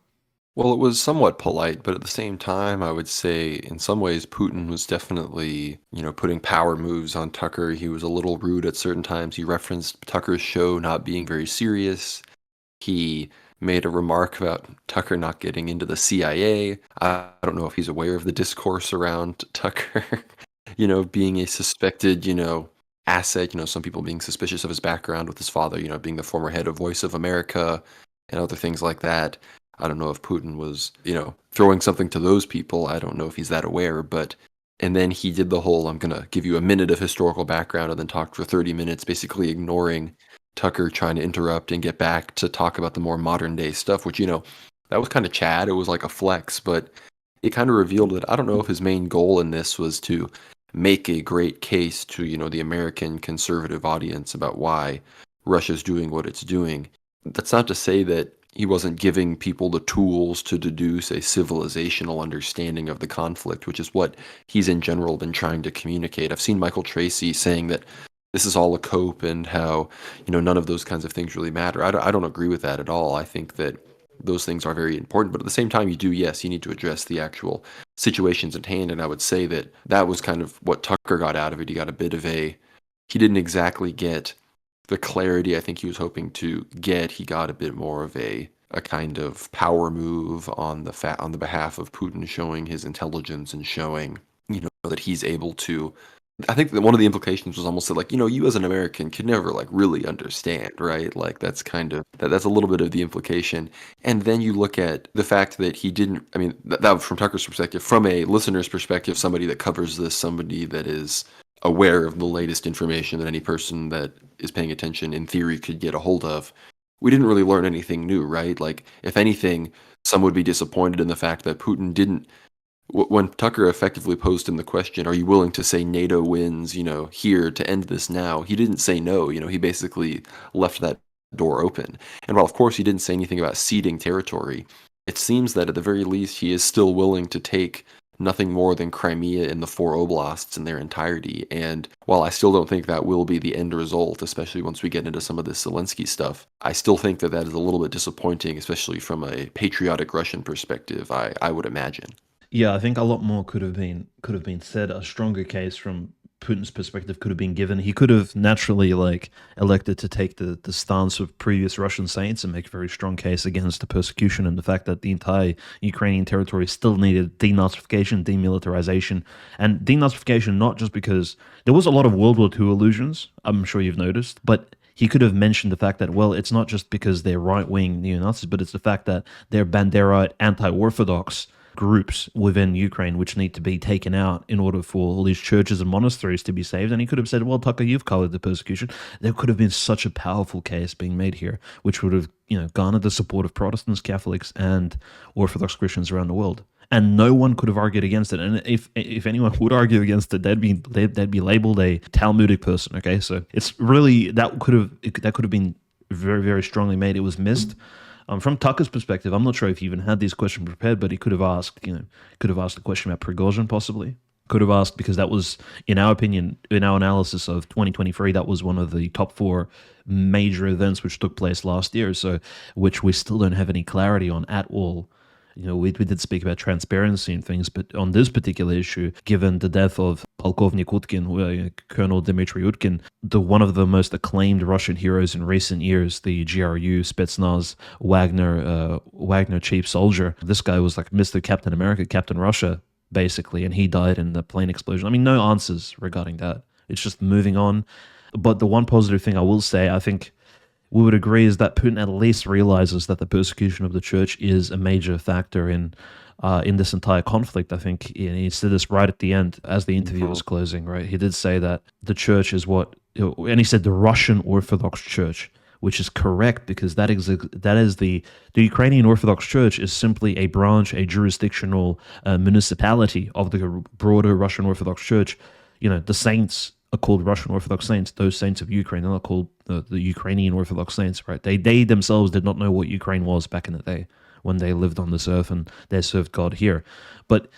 Well, it was somewhat polite, but at the same time, I would say in some ways Putin was definitely, putting power moves on Tucker. He was a little rude at certain times. He referenced Tucker's show not being very serious. He made a remark about Tucker not getting into the CIA. I don't know if he's aware of the discourse around Tucker, being a suspected, asset. Some people being suspicious of his background with his father, being the former head of Voice of America and other things like that. I don't know if Putin was, throwing something to those people. I don't know if he's that aware, but and then he did the whole I'm going to give you a minute of historical background and then talked for 30 minutes, basically ignoring Tucker trying to interrupt and get back to talk about the more modern day stuff, which, that was kind of Chad. It was like a flex, but it kind of revealed that I don't know if his main goal in this was to make a great case to, the American conservative audience about why Russia's doing what it's doing. That's not to say that he wasn't giving people the tools to deduce a civilizational understanding of the conflict, which is what he's in general been trying to communicate. I've seen Michael Tracy saying that this is all a cope and how, none of those kinds of things really matter. I don't agree with that at all. I think that those things are very important, but at the same time, yes, you need to address the actual situations at hand. And I would say that that was kind of what Tucker got out of it. He got a bit of he didn't exactly get the clarity I think he was hoping to get. He got a bit more of a kind of power move on on the behalf of Putin, showing his intelligence and showing, that he's able to. I think that one of the implications was almost that, like, you as an American could never like really understand, right? Like that's kind of that's a little bit of the implication. And then you look at the fact that he didn't. I mean, that was from Tucker's perspective. From a listener's perspective, somebody that covers this, somebody that is aware of the latest information that any person that is paying attention in theory could get a hold of. We didn't really learn anything new, right? Like, if anything, some would be disappointed in the fact that Putin didn't when Tucker effectively posed him the question, are you willing to say NATO wins, here to end this now? He didn't say no, he basically left that door open. And while of course he didn't say anything about ceding territory, it seems that at the very least he is still willing to take nothing more than Crimea and the four oblasts in their entirety. And while I still don't think that will be the end result, especially once we get into some of this Zelensky stuff, I still think that that is a little bit disappointing, especially from a patriotic Russian perspective, I would imagine. Yeah, I think a lot more could have been said. A stronger case from Putin's perspective could have been given. He could have naturally elected to take the stance of previous Russian saints and make a very strong case against the persecution and the fact that the entire Ukrainian territory still needed denazification, demilitarization, and denazification not just because there was a lot of World War II allusions, I'm sure you've noticed, but he could have mentioned the fact that, well, it's not just because they're right-wing neo-Nazis, but it's the fact that they're Banderite, anti-Orthodox groups within Ukraine which need to be taken out in order for all these churches and monasteries to be saved. And he could have said, well, Tucker, you've covered the persecution. There could have been such a powerful case being made here, which would have, garnered the support of Protestants, Catholics, and Orthodox Christians around the world. And no one could have argued against it. And if anyone would argue against it, they'd be labeled a Talmudic person. Okay, so it's really that could have been very, very strongly made. It was missed. From Tucker's perspective, I'm not sure if he even had these questions prepared, but he could have asked, a question about Prigozhin possibly. Could have asked, because that was, in our opinion, in our analysis of 2023, that was one of the top four major events which took place last year. So, which we still don't have any clarity on at all. We did speak about transparency and things, but on this particular issue, given the death of Polkovnik Utkin, Colonel Dmitry Utkin, one of the most acclaimed Russian heroes in recent years, the GRU, Spetsnaz, Wagner chief soldier. This guy was like Mr. Captain America, Captain Russia, basically, and he died in the plane explosion. I mean, no answers regarding that. It's just moving on. But the one positive thing I will say, I think we would agree, is that Putin at least realizes that the persecution of the church is a major factor in this entire conflict. I think he said this right at the end as the interview was closing, right? He did say that the church is and he said the Russian Orthodox Church, which is correct, because that is the Ukrainian Orthodox Church is simply a branch, a jurisdictional municipality of the broader Russian Orthodox Church. The saints are called Russian Orthodox saints. Those saints of Ukraine, they're not called the Ukrainian Orthodox saints, right? They themselves did not know what Ukraine was back in the day when they lived on this earth and they served God here. But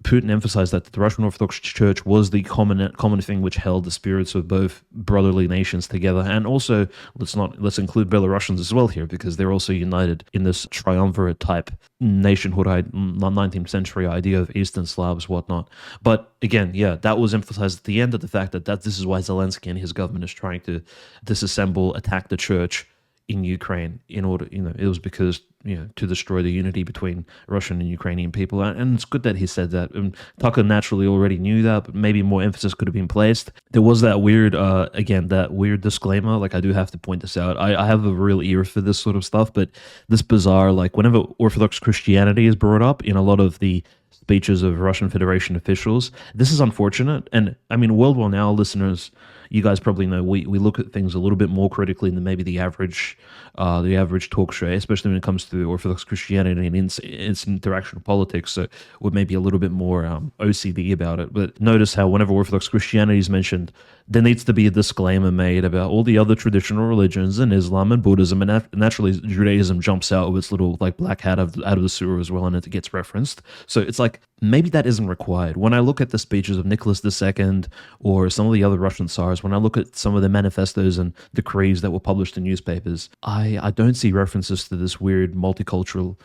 Putin emphasized that the Russian Orthodox Church was the common thing which held the spirits of both brotherly nations together, and also let's include Belarusians as well here, because they're also united in this triumvirate type nationhood 19th century idea of Eastern Slavs, whatnot. But again, yeah, that was emphasized at the end of the fact that this is why Zelensky and his government is trying to disassemble, attack the church in Ukraine in order, it was because, to destroy the unity between Russian and Ukrainian people. And it's good that he said that. And Tucker naturally already knew that, but maybe more emphasis could have been placed. There was that weird, that weird disclaimer. Like, I do have to point this out. I have a real ear for this sort of stuff, but this bizarre, like, whenever Orthodox Christianity is brought up in a lot of the speeches of Russian Federation officials, this is unfortunate. And I mean, World War Now listeners, you guys probably know we look at things a little bit more critically than maybe the average talk show, especially when it comes to Orthodox Christianity and its interaction with politics. So we're maybe a little bit more OCD about it. But notice how whenever Orthodox Christianity is mentioned, there needs to be a disclaimer made about all the other traditional religions and Islam and Buddhism, and naturally Judaism jumps out with its little like black hat out of the sewer as well, and it gets referenced. So it's like maybe that isn't required. When I look at the speeches of Nicholas II or some of the other Russian tsars, when I look at some of the manifestos and decrees that were published in newspapers, I don't see references to this weird multicultural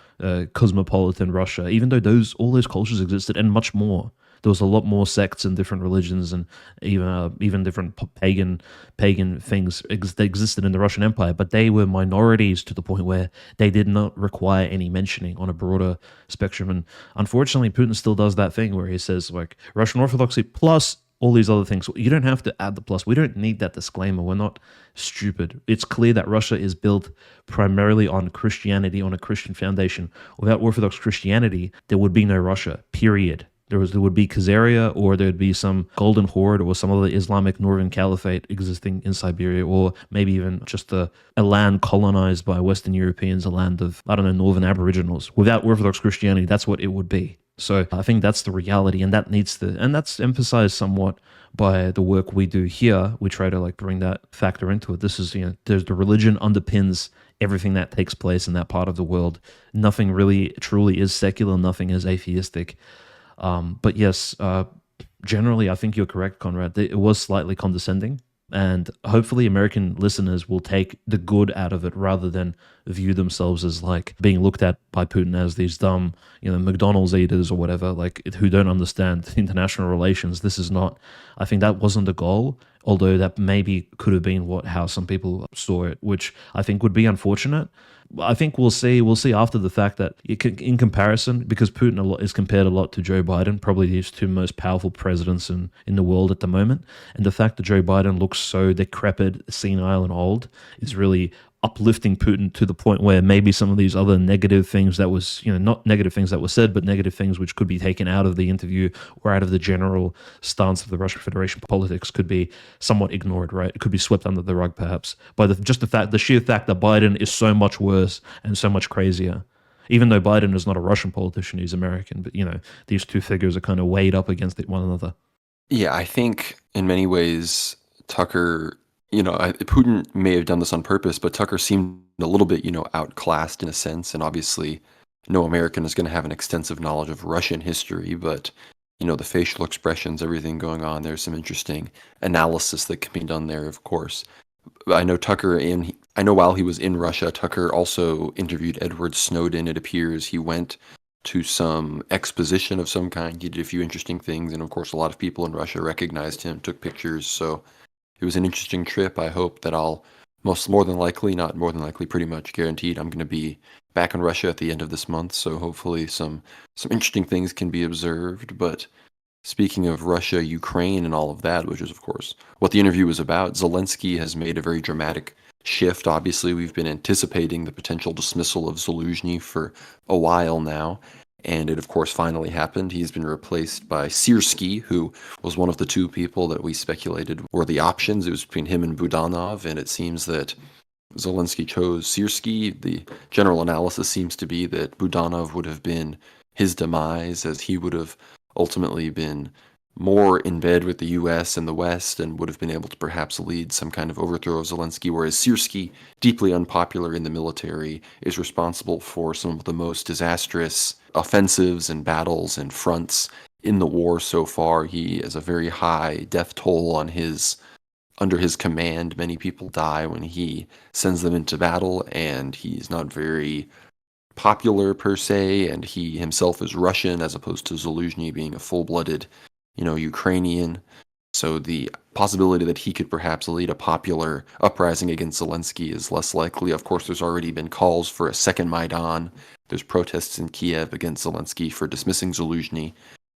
cosmopolitan Russia, even though all those cultures existed and much more. There was a lot more sects and different religions and even different pagan things that existed in the Russian Empire, but they were minorities to the point where they did not require any mentioning on a broader spectrum. And unfortunately, Putin still does that thing where he says like Russian Orthodoxy plus all these other things. You don't have to add the plus. We don't need that disclaimer. We're not stupid. It's clear that Russia is built primarily on Christianity, on a Christian foundation. Without Orthodox Christianity, there would be no Russia, period. There would be Khazaria, or there would be some Golden Horde or some other Islamic Northern Caliphate existing in Siberia, or maybe even just a land colonized by Western Europeans, a land of, Northern Aboriginals. Without Orthodox Christianity, that's what it would be. So I think that's the reality, and that's emphasized somewhat by the work we do here. We try to bring that factor into it. This is, there's the religion underpins everything that takes place in that part of the world. Nothing really truly is secular, nothing is atheistic. But yes, generally, I think you're correct, Conrad. It was slightly condescending, and hopefully American listeners will take the good out of it rather than view themselves as being looked at by Putin as these dumb, McDonald's eaters or whatever, who don't understand international relations. This is not, I think that wasn't the goal, although that maybe could have been how some people saw it, which I think would be unfortunate. I think we'll see after the fact that in comparison, because Putin is compared a lot to Joe Biden, probably these two most powerful presidents in the world at the moment, and the fact that Joe Biden looks so decrepit, senile, and old is really uplifting Putin to the point where maybe some of these other negative things that was, not negative things that were said, but negative things which could be taken out of the interview or out of the general stance of the Russian Federation politics could be somewhat ignored, right? It could be swept under the rug, perhaps, by the sheer fact that Biden is so much worse and so much crazier. Even though Biden is not a Russian politician, he's American, but, these two figures are kind of weighed up against one another. Yeah, I think in many ways, Tucker, Putin may have done this on purpose, but Tucker seemed a little bit, outclassed in a sense. And obviously, no American is going to have an extensive knowledge of Russian history, but, the facial expressions, everything going on, there's some interesting analysis that can be done there, of course. I know while he was in Russia, Tucker also interviewed Edward Snowden. It appears he went to some exposition of some kind. He did a few interesting things, and of course, a lot of people in Russia recognized him, took pictures. So it was an interesting trip. I hope that I'll pretty much guaranteed I'm going to be back in Russia at the end of this month. So hopefully some interesting things can be observed. But speaking of Russia, Ukraine, and all of that, which is of course what the interview was about, Zelensky has made a very dramatic shift. Obviously, we've been anticipating the potential dismissal of Zaluzhny for a while now, and it of course finally happened. He's been replaced by Syrskyi, who was one of the two people that we speculated were the options. It was between him and Budanov, and it seems that Zelensky chose Syrskyi. The general analysis seems to be that Budanov would have been his demise, as he would have ultimately been more in bed with the U.S. and the West and would have been able to perhaps lead some kind of overthrow of Zelensky, whereas Syrskyi, deeply unpopular in the military, is responsible for some of the most disastrous offensives and battles and fronts in the war so far. He has a very high death toll on his under his command. Many people die when he sends them into battle, and he's not very popular per se, and he himself is Russian as opposed to Zaluzhny being a full-blooded, Ukrainian. So the possibility that he could perhaps lead a popular uprising against Zelensky is less likely. Of course, there's already been calls for a second Maidan. There's protests in Kiev against Zelensky for dismissing Zaluzhny.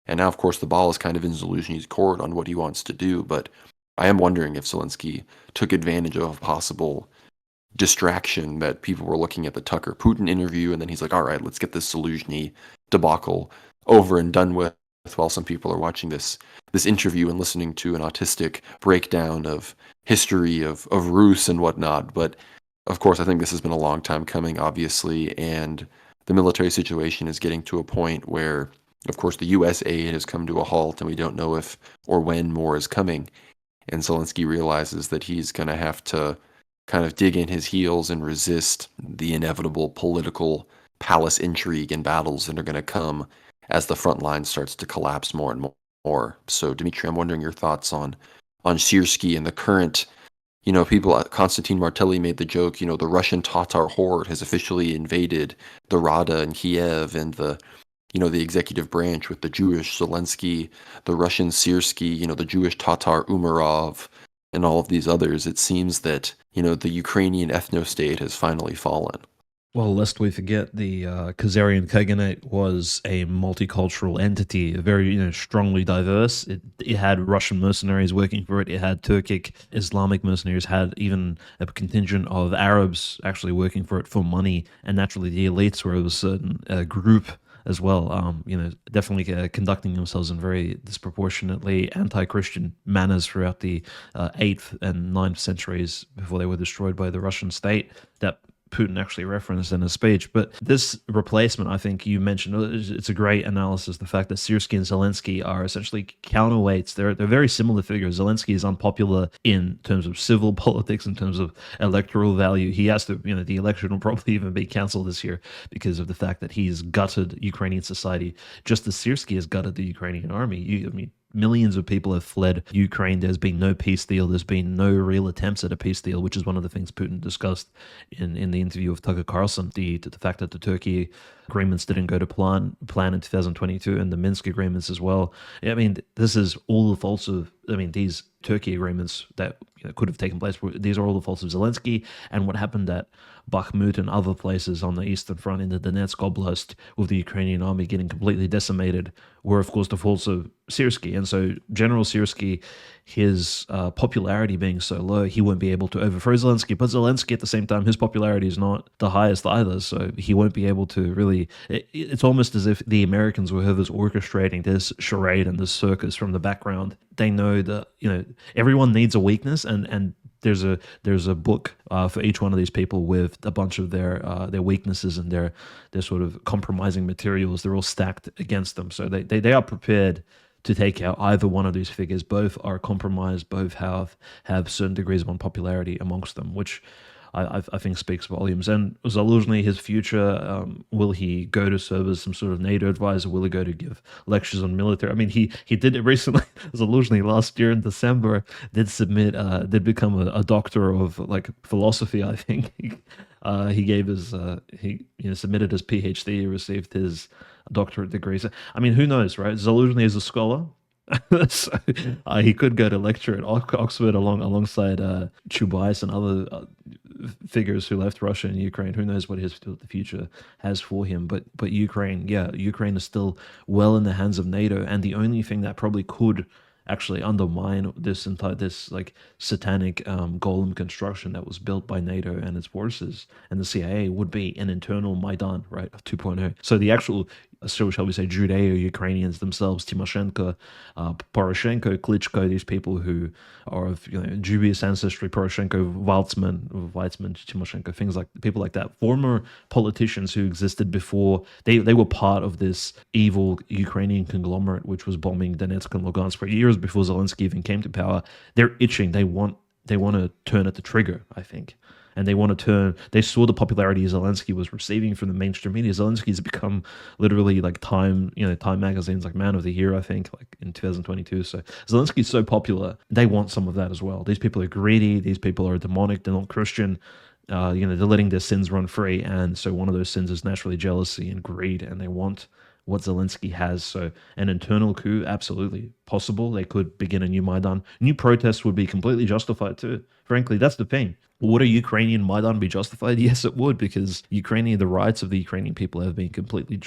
And now, of course, the ball is kind of in Zaluzhny's court on what he wants to do. But I am wondering if Zelensky took advantage of a possible distraction that people were looking at the Tucker Putin interview, and then he's like, all right, let's get this Zaluzhny debacle over and done with, while some people are watching this interview and listening to an autistic breakdown of history of Rus and whatnot. But of course, I think this has been a long time coming, obviously, and the military situation is getting to a point where, of course, the U.S. aid has come to a halt, and we don't know if or when more is coming. And Zelensky realizes that he's going to have to kind of dig in his heels and resist the inevitable political palace intrigue and battles that are going to come as the front line starts to collapse more and more. So, Dimitri, I'm wondering your thoughts on Syrski and the current, people. Konstantin Martelli made the joke, the Russian Tatar horde has officially invaded the Rada and Kiev, and the executive branch with the Jewish Zelensky, the Russian Syrski, the Jewish Tatar Umarov, and all of these others. It seems that, the Ukrainian ethno-state has finally fallen. Well, lest we forget, the Khazarian Khaganate was a multicultural entity, very strongly diverse. It had Russian mercenaries working for it. It had Turkic Islamic mercenaries, had even a contingent of Arabs actually working for it for money, and naturally the elites were of a certain group as well, definitely conducting themselves in very disproportionately anti-Christian manners throughout the 8th and 9th centuries before they were destroyed by the Russian state, that Putin actually referenced in his speech. But this replacement, I think you mentioned, it's a great analysis. The fact that Syrski and Zelensky are essentially counterweights. They're very similar figures. Zelensky is unpopular in terms of civil politics, in terms of electoral value. He has to, the election will probably even be cancelled this year because of the fact that he's gutted Ukrainian society, just as Syrski has gutted the Ukrainian army. Millions of people have fled Ukraine. There's been no peace deal. There's been no real attempts at a peace deal, which is one of the things Putin discussed in the interview with Tucker Carlson. The fact that the Turkey agreements didn't go to plan in 2022, and the Minsk agreements as well. This is all the faults of. These Turkey agreements that could have taken place. These are all the faults of Zelensky, and what happened at Bakhmut and other places on the Eastern Front in the Donetsk Oblast with the Ukrainian army getting completely decimated were, of course, the faults of Syrski. And so General Syrski, his popularity being so low, he won't be able to overthrow Zelensky. But Zelensky, at the same time, his popularity is not the highest either, so he won't be able to really... It's almost as if the Americans were whoever's orchestrating this charade and this circus from the background. They know that, everyone needs a weakness, and there's a book for each one of these people with a bunch of their weaknesses and their sort of compromising materials. They're all stacked against them, so they are prepared to take out either one of these figures. Both are compromised. Both have certain degrees of unpopularity amongst them, which I think speaks volumes. And Zaluzhny, his future, will he go to serve as some sort of NATO advisor? Will he go to give lectures on military? He did it recently. Zaluzhny last year in December did become a doctor of philosophy, I think. He gave his he submitted his PhD. He received his doctorate degree. So, who knows, right? Zaluzhny is a scholar. So, he could go to lecture at Oxford alongside Chubais and other figures who left Russia and Ukraine. Who knows what the future has for him? But Ukraine is still well in the hands of NATO, and the only thing that probably could actually undermine this satanic golem construction that was built by NATO and its forces and the CIA would be an internal Maidan, right, 2.0. So the actual, shall we say, Judeo-Ukrainians themselves, Tymoshenko, Poroshenko, Klitschko, these people who are of dubious ancestry, Poroshenko, Weitzman, Tymoshenko, people like that, former politicians who existed before, they were part of this evil Ukrainian conglomerate which was bombing Donetsk and Lugansk for years before Zelensky even came to power. They're itching. They want to turn at the trigger, I think. and they want to turn. They saw the popularity Zelensky was receiving from the mainstream media. Zelensky's become literally like Time magazine's like Man of the Year, I think, like in 2022. So Zelensky's so popular, they want some of that as well. These people are greedy. These people are demonic. They're not Christian. They're letting their sins run free, and so one of those sins is naturally jealousy and greed, and they want what Zelensky has. So an internal coup, absolutely possible. They could begin a new Maidan. New protests would be completely justified too. Frankly, that's the thing. Would a Ukrainian Maidan be justified? Yes, it would, because the rights of the Ukrainian people have been completely,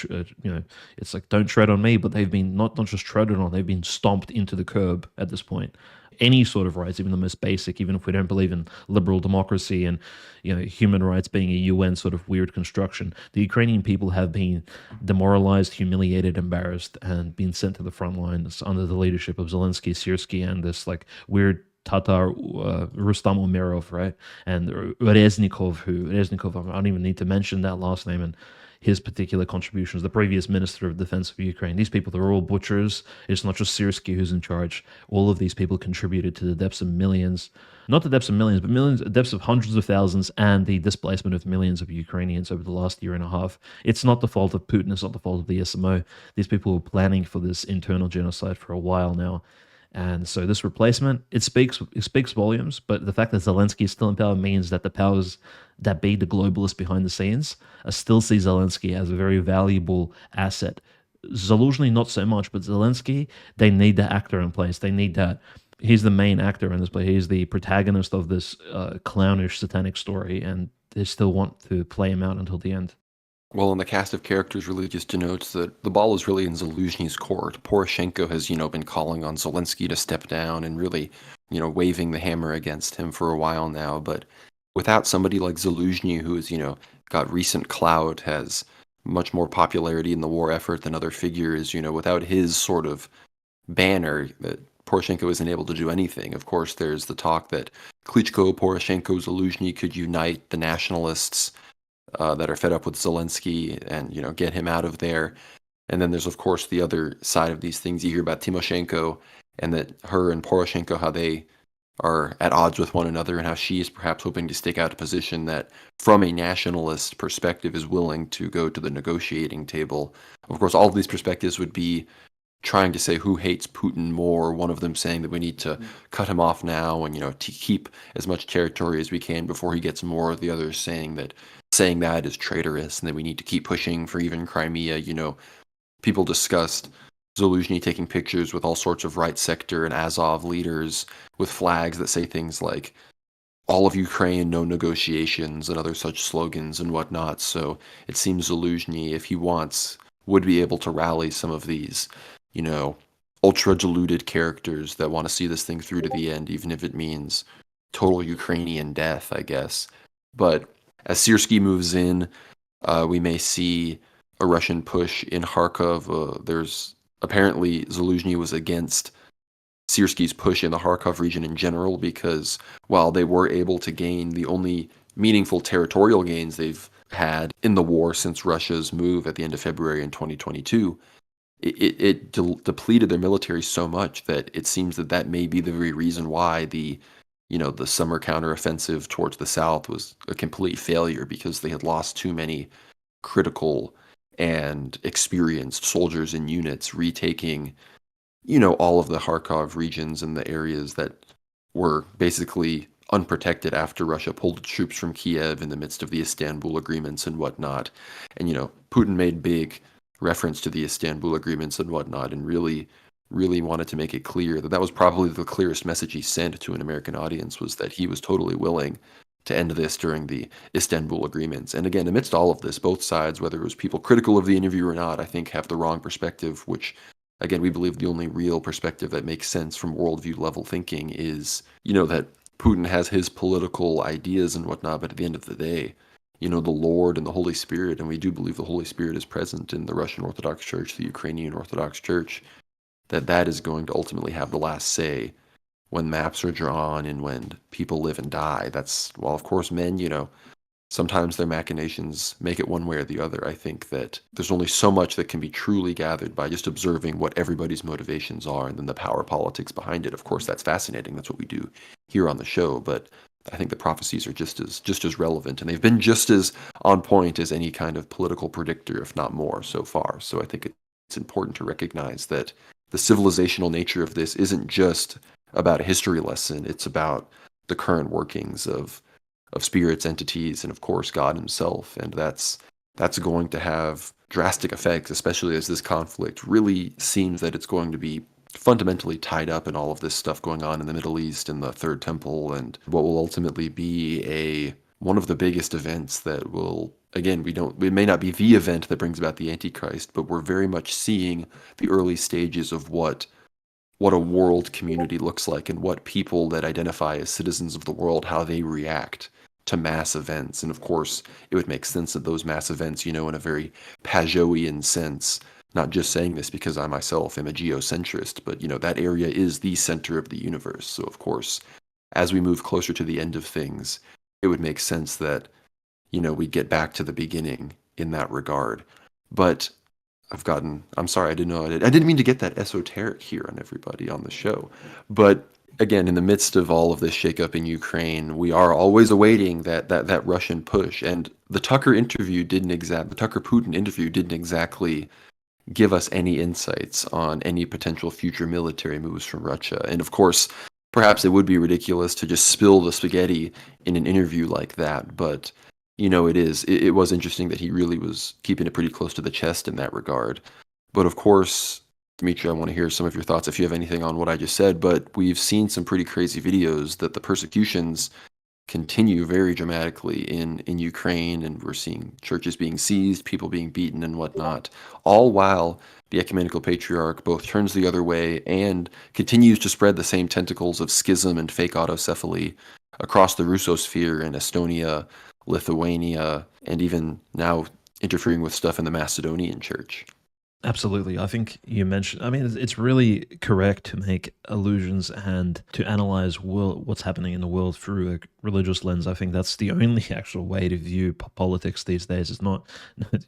it's like, don't tread on me, but they've been not just treaded on, they've been stomped into the curb at this point. Any sort of rights, even the most basic, even if we don't believe in liberal democracy and human rights being a UN sort of weird construction, the Ukrainian people have been demoralized, humiliated, embarrassed, and been sent to the front lines under the leadership of Zelensky, Syrskyi, and this like weird Tatar Rustam Umerov, right? And Reznikov, I don't even need to mention that last name, and his particular contributions, the previous Minister of Defense of Ukraine. These people, they're all butchers. It's not just Syrskyi who's in charge. All of these people contributed to the depths of millions, not the depths of millions, but millions, depths of hundreds of thousands, and the displacement of millions of Ukrainians over the last year and a half. It's not the fault of Putin. It's not the fault of the SMO. These people were planning for this internal genocide for a while now. And so this replacement, it speaks volumes, but the fact that Zelensky is still in power means that the powers that be, the globalists behind the scenes, still see Zelensky as a very valuable asset. Zaluzhny, not so much, but Zelensky, they need the actor in place. They need that. He's the main actor in this play. He's the protagonist of this clownish satanic story, and they still want to play him out until the end. Well, and the cast of characters really just denotes that the ball is really in Zaluzhny's court. Poroshenko has, been calling on Zelensky to step down and really, waving the hammer against him for a while now. But without somebody like Zaluzhny, who has, got recent clout, has much more popularity in the war effort than other figures, without his sort of banner, that Poroshenko isn't able to do anything. Of course, there's the talk that Klitschko, Poroshenko, Zaluzhny could unite the nationalists that are fed up with Zelensky and, get him out of there. And then there's, of course, the other side of these things. You hear about Timoshenko and that her and Poroshenko, how they are at odds with one another and how she is perhaps hoping to stake out a position that, from a nationalist perspective, is willing to go to the negotiating table. Of course, all of these perspectives would be trying to say who hates Putin more, one of them saying that we need to cut him off now and, to keep as much territory as we can before he gets more, the others saying that is traitorous and that we need to keep pushing for even Crimea. People discussed Zaluzhny taking pictures with all sorts of right sector and Azov leaders with flags that say things like all of Ukraine, no negotiations, and other such slogans and whatnot. So it seems Zaluzhny, if he wants, would be able to rally some of these, ultra deluded characters that want to see this thing through to the end, even if it means total Ukrainian death, I guess. But as Syrskyi moves in, we may see a Russian push in Kharkov. There's apparently Zaluzhny was against Syrskyi's push in the Kharkov region in general because while they were able to gain the only meaningful territorial gains they've had in the war since Russia's move at the end of February in 2022, it depleted their military so much that it seems that may be the very reason why the summer counteroffensive towards the south was a complete failure, because they had lost too many critical and experienced soldiers and units retaking, all of the Kharkov regions and the areas that were basically unprotected after Russia pulled its troops from Kiev in the midst of the Istanbul agreements and whatnot. And, Putin made big reference to the Istanbul agreements and whatnot and really wanted to make it clear that was probably the clearest message he sent to an American audience, was that he was totally willing to end this during the Istanbul agreements. And again, amidst all of this, both sides, whether it was people critical of the interview or not, I think have the wrong perspective, which, again, we believe the only real perspective that makes sense from worldview level thinking is, that Putin has his political ideas and whatnot, but at the end of the day, the Lord and the Holy Spirit, and we do believe the Holy Spirit is present in the Russian Orthodox Church, the Ukrainian Orthodox Church, that is going to ultimately have the last say when maps are drawn and when people live and die. That's, well, of course, men, sometimes their machinations make it one way or the other. I think that there's only so much that can be truly gathered by just observing what everybody's motivations are and then the power politics behind it. Of course, that's fascinating. That's what we do here on the show, but I think the prophecies are just as relevant, and they've been just as on point as any kind of political predictor, if not more, so far. So I think it's important to recognize that the civilizational nature of this isn't just about a history lesson. It's about the current workings of spirits, entities, and of course God Himself, and that's going to have drastic effects, especially as this conflict really seems that it's going to be fundamentally tied up in all of this stuff going on in the Middle East and the Third Temple, and what will ultimately be one of the biggest events that will, again, it may not be the event that brings about the Antichrist, but we're very much seeing the early stages of what a world community looks like, and what people that identify as citizens of the world, how they react to mass events. And of course, it would make sense that those mass events, in a very Pageauian sense, not just saying this because I myself am a geocentrist, but that area is the center of the universe. So of course, as we move closer to the end of things, it would make sense that, we get back to the beginning in that regard. But I'm sorry, I didn't mean to get that esoteric here on everybody on the show. But again, in the midst of all of this shakeup in Ukraine, we are always awaiting that Russian push. And the Tucker Putin interview didn't exactly give us any insights on any potential future military moves from Russia. And of course, perhaps it would be ridiculous to just spill the spaghetti in an interview like that, but it was interesting that he really was keeping it pretty close to the chest in that regard. But of course, Dimitri, I want to hear some of your thoughts if you have anything on what I just said, but we've seen some pretty crazy videos that the persecutions continue very dramatically in Ukraine, and we're seeing churches being seized, people being beaten and whatnot, all while the ecumenical patriarch both turns the other way and continues to spread the same tentacles of schism and fake autocephaly across the Russosphere in Estonia, Lithuania, and even now interfering with stuff in the Macedonian church. Absolutely. I think you mentioned, I mean, it's really correct to make allusions and to analyze what's happening in the world through a religious lens. I think that's the only actual way to view politics these days. It's not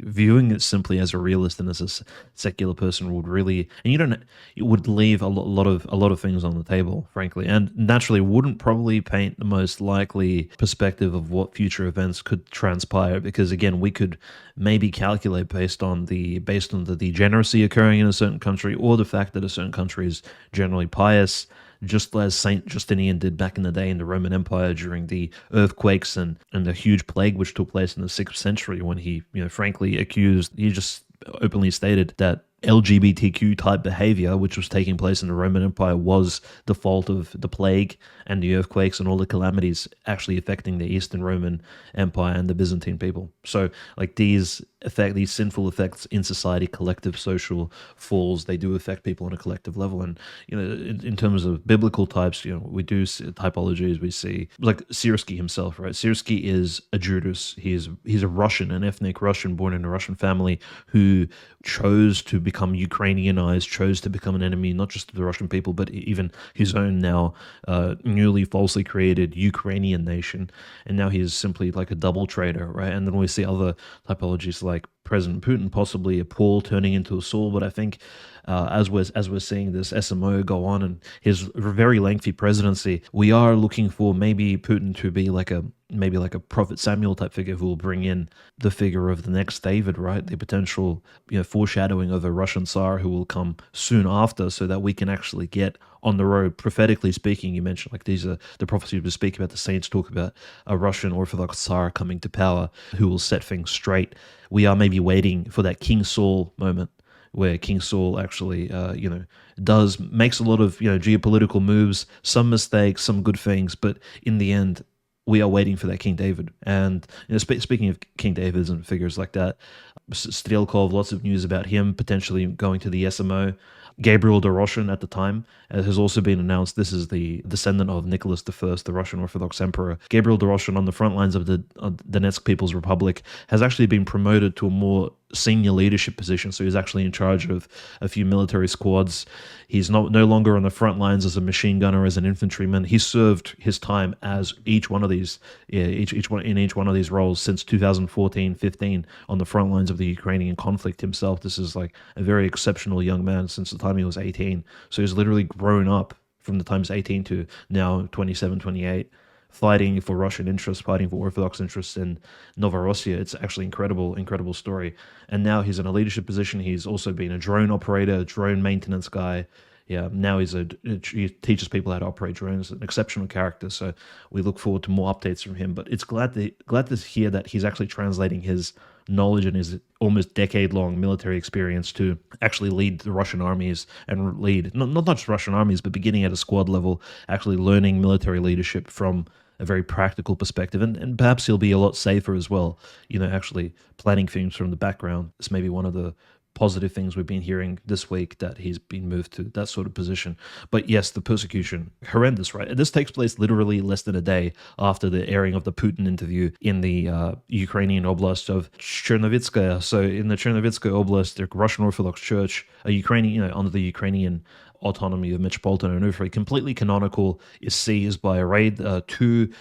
viewing it simply as a realist and as a secular person would really, and it would leave a lot of things on the table, frankly, and naturally wouldn't probably paint the most likely perspective of what future events could transpire, because again, we could maybe calculate based on the degeneracy occurring in a certain country, or the fact that a certain country is generally pious, just as Saint Justinian did back in the day in the Roman Empire during the earthquakes and the huge plague which took place in the 6th century, when he just openly stated that LGBTQ type behavior, which was taking place in the Roman Empire, was the fault of the plague and the earthquakes and all the calamities actually affecting the Eastern Roman Empire and the Byzantine people. So, like, these sinful effects in society, collective social falls, they do affect people on a collective level. And in terms of biblical types, we do see typologies. We see like Syrskyi himself, right? Syrskyi is a Judas. He's a Russian, an ethnic Russian born in a Russian family who chose to become Ukrainianized, chose to become an enemy not just of the Russian people, but even his own now newly falsely created Ukrainian nation. And now he is simply like a double traitor, right? And then we see other typologies like President Putin, possibly a Paul turning into a Saul. But I think as we're seeing this SMO go on and his very lengthy presidency, we are looking for maybe Putin to be like a Prophet Samuel type figure who will bring in the figure of the next David, right? The potential foreshadowing of a Russian Tsar who will come soon after, so that we can actually get on the road. Prophetically speaking, you mentioned like these are the prophecies we speak about. The saints talk about a Russian Orthodox Tsar coming to power who will set things straight. We are maybe waiting for that King Saul moment, where King Saul actually, makes a lot of geopolitical moves, some mistakes, some good things, but in the end, we are waiting for that King David. And speaking of King Davids and figures like that, Strelkov, lots of news about him potentially going to the SMO. Gabriel Doroshin at the time has also been announced. This is the descendant of Nicholas I, the Russian Orthodox Emperor. Gabriel Doroshin, on the front lines of the Donetsk People's Republic, has actually been promoted to a more senior leadership position. So he's actually in charge of a few military squads. He's no longer on the front lines as a machine gunner, as an infantryman. He served his time as each one of these roles since 2014-15 on the front lines of the Ukrainian conflict himself. This is like a very exceptional young man since the time he was 18. So he's literally grown up from the time he's 18 to now 27, 28. fighting for Russian interests, fighting for Orthodox interests in Novorossiya. It's actually incredible story. And now he's in a leadership position. He's also been a drone operator, drone maintenance guy. Yeah, now he teaches people how to operate drones. An exceptional character. So we look forward to more updates from him. But it's glad to hear that he's actually translating his knowledge and his almost decade-long military experience to actually lead the Russian armies and lead not just Russian armies, but beginning at a squad level, actually learning military leadership from a very practical perspective, and perhaps he'll be a lot safer as well. Actually planning things from the background is maybe one of the positive things we've been hearing this week, that he's been moved to that sort of position. But yes, the persecution, horrendous, right? This takes place literally less than a day after the airing of the Putin interview in the Ukrainian oblast of Chernovitskaya. So in the Chernovitskaya oblast, the Russian Orthodox Church, a Ukrainian, under the Ukrainian autonomy of Metropolitan Onufriy, completely canonical, is seized by a raid. Two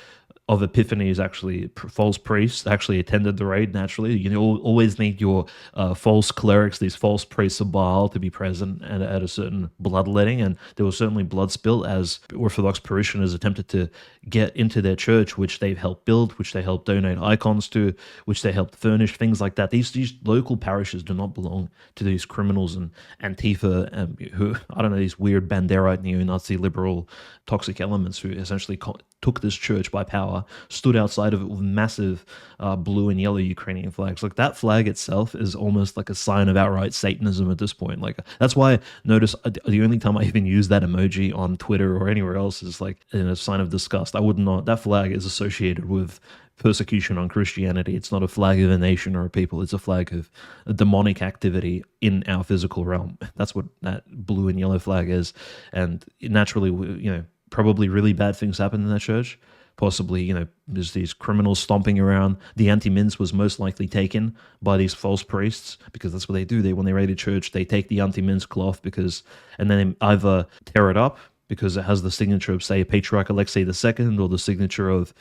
of Epiphany's actually false priests actually attended the raid. Naturally, always need your false clerics, these false priests of Baal, to be present at a certain bloodletting, and there was certainly blood spill as Orthodox parishioners attempted to get into their church, which they've helped build, which they helped donate icons to, which they helped furnish, things like that. These local parishes do not belong to these criminals and Antifa, who, I don't know, these weird Banderite neo-Nazi liberal toxic elements who essentially took this church by power, stood outside of it with massive blue and yellow Ukrainian flags. Like, that flag itself is almost like a sign of outright Satanism at this point. Like, that's why I notice the only time I even use that emoji on Twitter or anywhere else is like in a sign of disgust. I would not. That flag is associated with persecution on Christianity. It's not a flag of a nation or a people. It's a flag of a demonic activity in our physical realm. That's what that blue and yellow flag is. And naturally, probably really bad things happened in that church. Possibly, there's these criminals stomping around. The anti-mince was most likely taken by these false priests, because that's what they do. When they raid a church, they take the anti-mince cloth and then they either tear it up because it has the signature of, say, Patriarch Alexei II or the signature of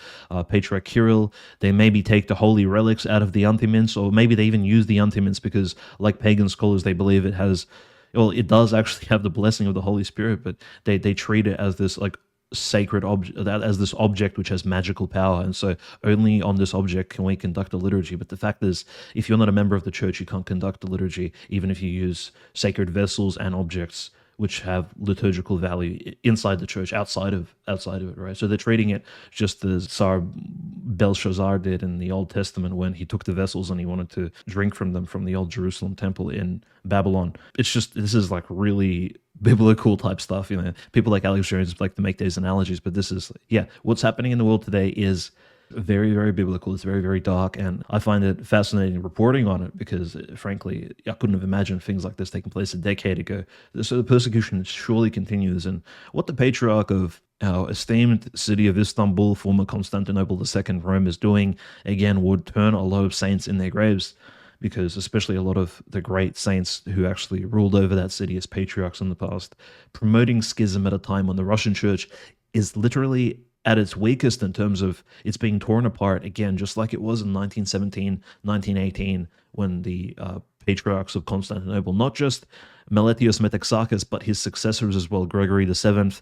Patriarch Kirill. They maybe take the holy relics out of the anti-mince, or maybe they even use the anti-mince because, like pagan scholars, they believe it has, well, it does actually have the blessing of the Holy Spirit, but they treat it as this like sacred object, as this object which has magical power, and so only on this object can we conduct a liturgy. But the fact is, if you're not a member of the church, you can't conduct a liturgy, even if you use sacred vessels and objects which have liturgical value inside the church, outside of it, right? So they're treating it just as Tsar Belshazzar did in the Old Testament when he took the vessels and he wanted to drink from them from the old Jerusalem temple in Babylon. It's just, this is like really biblical type stuff. People like Alex Jones like to make these analogies, but this is, what's happening in the world today is very, very biblical. It's very, very dark, and I find it fascinating reporting on it because, frankly, I couldn't have imagined things like this taking place a decade ago. So the persecution surely continues, and what the patriarch of our esteemed city of Istanbul, former Constantinople II, Rome, is doing, again, would turn a lot of saints in their graves, because especially a lot of the great saints who actually ruled over that city as patriarchs in the past, promoting schism at a time when the Russian church is literally at its weakest in terms of it's being torn apart again, just like it was in 1917, 1918, when the patriarchs of Constantinople, not just Meletios Metaxakis, but his successors as well, Gregory VII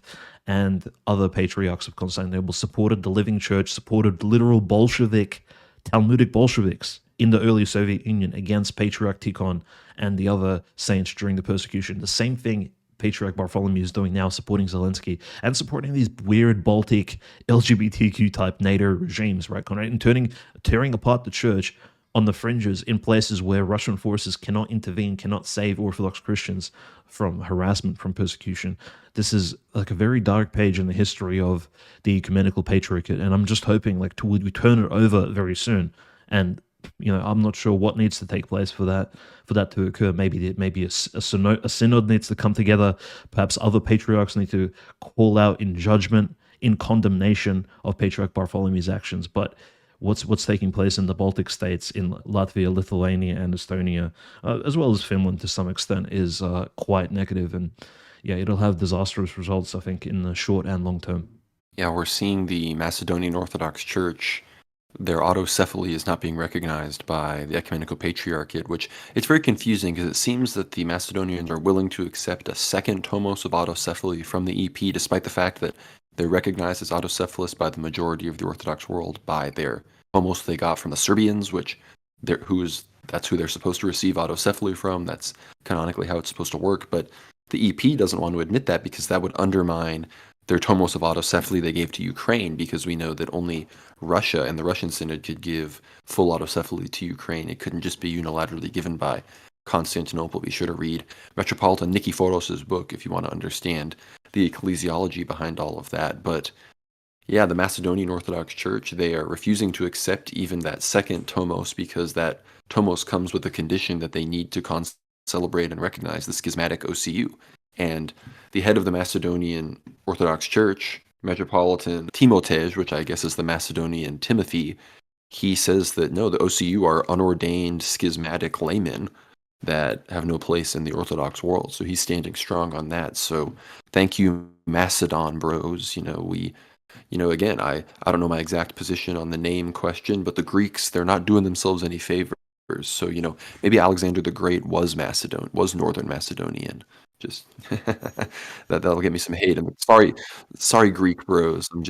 and other patriarchs of Constantinople, supported the living church, supported literal Bolshevik, Talmudic Bolsheviks in the early Soviet Union against Patriarch Tikhon and the other saints during the persecution. The same thing Patriarch Bartholomew is doing now, supporting Zelensky and supporting these weird Baltic LGBTQ type NATO regimes, right, Conrad? And tearing apart the church on the fringes in places where Russian forces cannot intervene, cannot save Orthodox Christians from harassment, from persecution. This is like a very dark page in the history of the ecumenical patriarchate, and I'm just hoping like we turn it over very soon. And I'm not sure what needs to take place for that to occur. Maybe a synod needs to come together. Perhaps other patriarchs need to call out in judgment, in condemnation of Patriarch Bartholomew's actions. But what's taking place in the Baltic states, in Latvia, Lithuania, and Estonia, as well as Finland to some extent, is quite negative. And it'll have disastrous results, I think, in the short and long term. Yeah, we're seeing the Macedonian Orthodox Church, their autocephaly is not being recognized by the Ecumenical Patriarchate, which it's very confusing because it seems that the Macedonians are willing to accept a second tomos of autocephaly from the EP, despite the fact that They're recognized as autocephalous by the majority of the Orthodox world by their almost they got from the Serbians, which that's who they're supposed to receive autocephaly from. That's canonically how it's supposed to work. But the EP doesn't want to admit that because that would undermine their tomos of autocephaly they gave to Ukraine, because we know that only Russia and the Russian Synod could give full autocephaly to Ukraine. It couldn't just be unilaterally given by Constantinople. Be sure to read Metropolitan Nikiforos's book if you want to understand the ecclesiology behind all of that. But yeah, the Macedonian Orthodox Church, they are refusing to accept even that second tomos because that tomos comes with the condition that they need to celebrate and recognize the schismatic OCU. And the head of the Macedonian Orthodox Church, Metropolitan Timotej, which I guess is the Macedonian Timothy, he says that no, the OCU are unordained schismatic laymen that have no place in the Orthodox world. So he's standing strong on that. So thank you, Macedon bros. Again, I don't know my exact position on the name question, but the Greeks, they're not doing themselves any favors. So, maybe Alexander the Great was Northern Macedonian. Just that'll get me some hate. And sorry, Greek bros. We're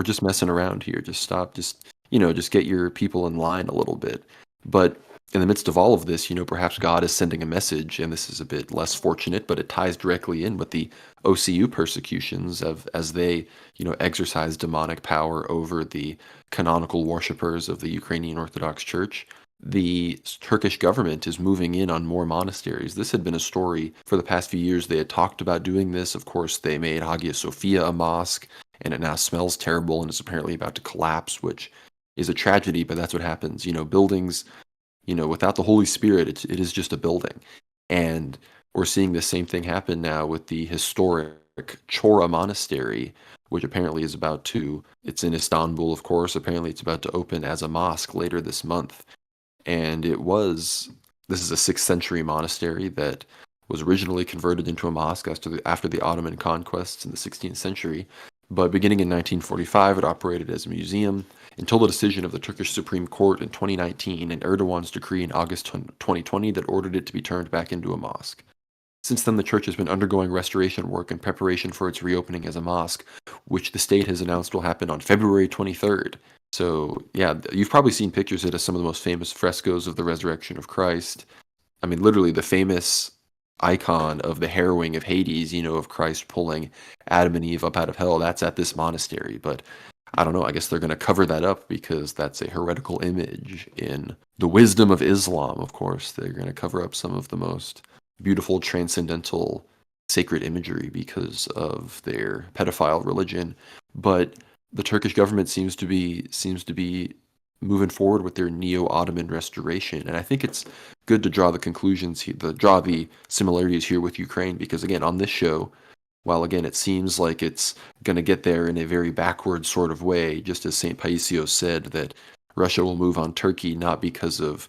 just messing around here. Just stop. Just get your people in line a little bit. But in the midst of all of this, perhaps God is sending a message, and this is a bit less fortunate, but it ties directly in with the OCU persecutions as they, exercise demonic power over the canonical worshippers of the Ukrainian Orthodox Church. The Turkish government is moving in on more monasteries. This had been a story for the past few years. They had talked about doing this. Of course, they made Hagia Sophia a mosque, and it now smells terrible and is apparently about to collapse, which is a tragedy, but that's what happens. Buildings, without the Holy Spirit, it is just a building. And we're seeing the same thing happen now with the historic Chora monastery, which apparently it's in Istanbul, of course. Apparently it's about to open as a mosque later this month. And this is a 6th century monastery that was originally converted into a mosque after the Ottoman conquests in the 16th century. But beginning in 1945, it operated as a museum until the decision of the Turkish Supreme Court in 2019 and Erdogan's decree in August 2020 that ordered it to be turned back into a mosque. Since then, the church has been undergoing restoration work in preparation for its reopening as a mosque, which the state has announced will happen on February 23rd. So, yeah, you've probably seen pictures of some of the most famous frescoes of the resurrection of Christ. I mean, literally the famous icon of the harrowing of Hades, of Christ pulling Adam and Eve up out of hell, that's at this monastery. But I don't know, I guess they're going to cover that up because that's a heretical image in the wisdom of Islam, of course. They're going to cover up some of the most beautiful, transcendental, sacred imagery because of their pedophile religion. But the Turkish government seems to be moving forward with their neo-Ottoman restoration, and I think it's good to draw the similarities here with Ukraine, because again, on this show, while again it seems like it's going to get there in a very backward sort of way, just as St. Paisios said that Russia will move on Turkey not because of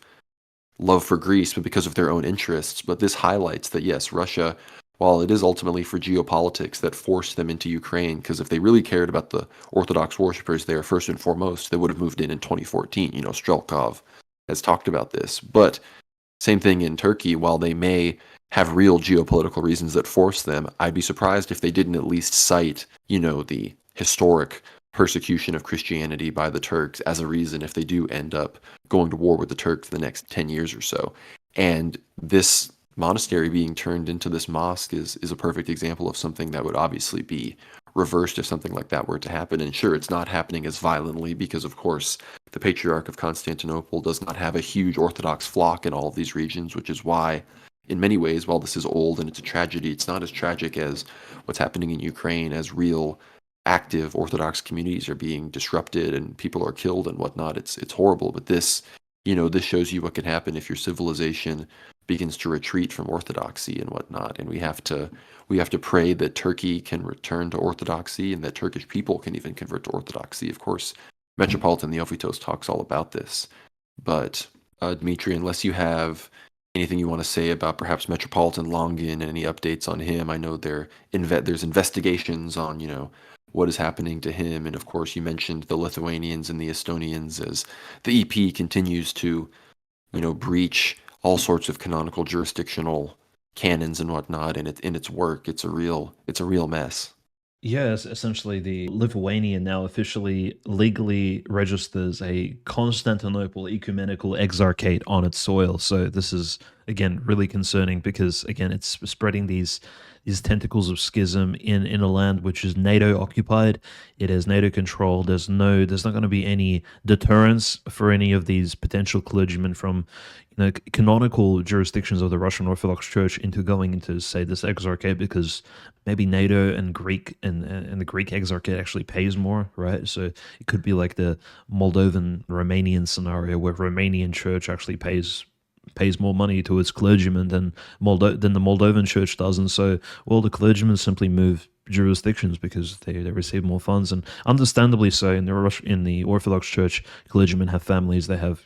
love for Greece, but because of their own interests. But this highlights that yes, Russia, while it is ultimately for geopolitics that forced them into Ukraine, because if they really cared about the Orthodox worshippers there first and foremost, they would have moved in 2014. Strelkov has talked about this. But same thing in Turkey, while they may have real geopolitical reasons that force them, I'd be surprised if they didn't at least cite, the historic persecution of Christianity by the Turks as a reason if they do end up going to war with the Turks the next 10 years or so. And this monastery being turned into this mosque is a perfect example of something that would obviously be reversed if something like that were to happen. And sure, it's not happening as violently because, of course, the Patriarch of Constantinople does not have a huge Orthodox flock in all of these regions, which is why, in many ways, while this is old and it's a tragedy, it's not as tragic as what's happening in Ukraine, as real active Orthodox communities are being disrupted and people are killed and whatnot. It's horrible, but this shows you what can happen if your civilization begins to retreat from orthodoxy and whatnot. And we have to pray that Turkey can return to orthodoxy and that Turkish people can even convert to orthodoxy. Of course, Metropolitan Neophytos talks all about this. But Dmitry, unless you have anything you want to say about perhaps Metropolitan Longin and any updates on him, I know there's investigations on what is happening to him. And of course, you mentioned the Lithuanians and the Estonians as the EP continues to, breach all sorts of canonical jurisdictional canons and whatnot in its work. It's a real mess. Yes, essentially, the Lithuania now officially legally registers a Constantinople ecumenical exarchate on its soil. So this is again really concerning because again it's spreading these tentacles of schism in a land which is NATO occupied. It is NATO controlled. There's not going to be any deterrence for any of these potential clergymen from canonical jurisdictions of the Russian Orthodox Church into going into say this exarchate because maybe NATO and Greek and the Greek exarchate actually pays more, right? So it could be like the Moldovan Romanian scenario where Romanian church actually pays more money to its clergymen than the Moldovan church does, and so well the clergymen simply move jurisdictions because they receive more funds, and understandably so. In the Orthodox Church, clergymen have families. They have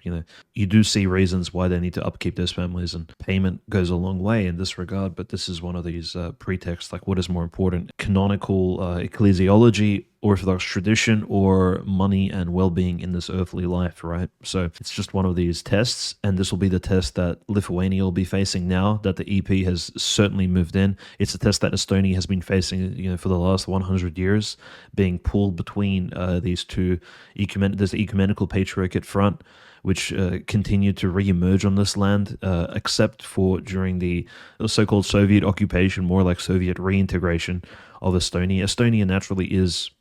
you do see reasons why they need to upkeep those families, and payment goes a long way in this regard. But this is one of these pretexts. Like, what is more important: canonical ecclesiology, Orthodox tradition, or money and well-being in this earthly life, right? So it's just one of these tests, and this will be the test that Lithuania will be facing now that the EP has certainly moved in. It's a test that Estonia has been facing, for the last 100 years, being pulled between these two this ecumenical patriarchate front, which continued to re-emerge on this land, except for during the so-called Soviet occupation, more like Soviet reintegration of Estonia. Estonia naturally is,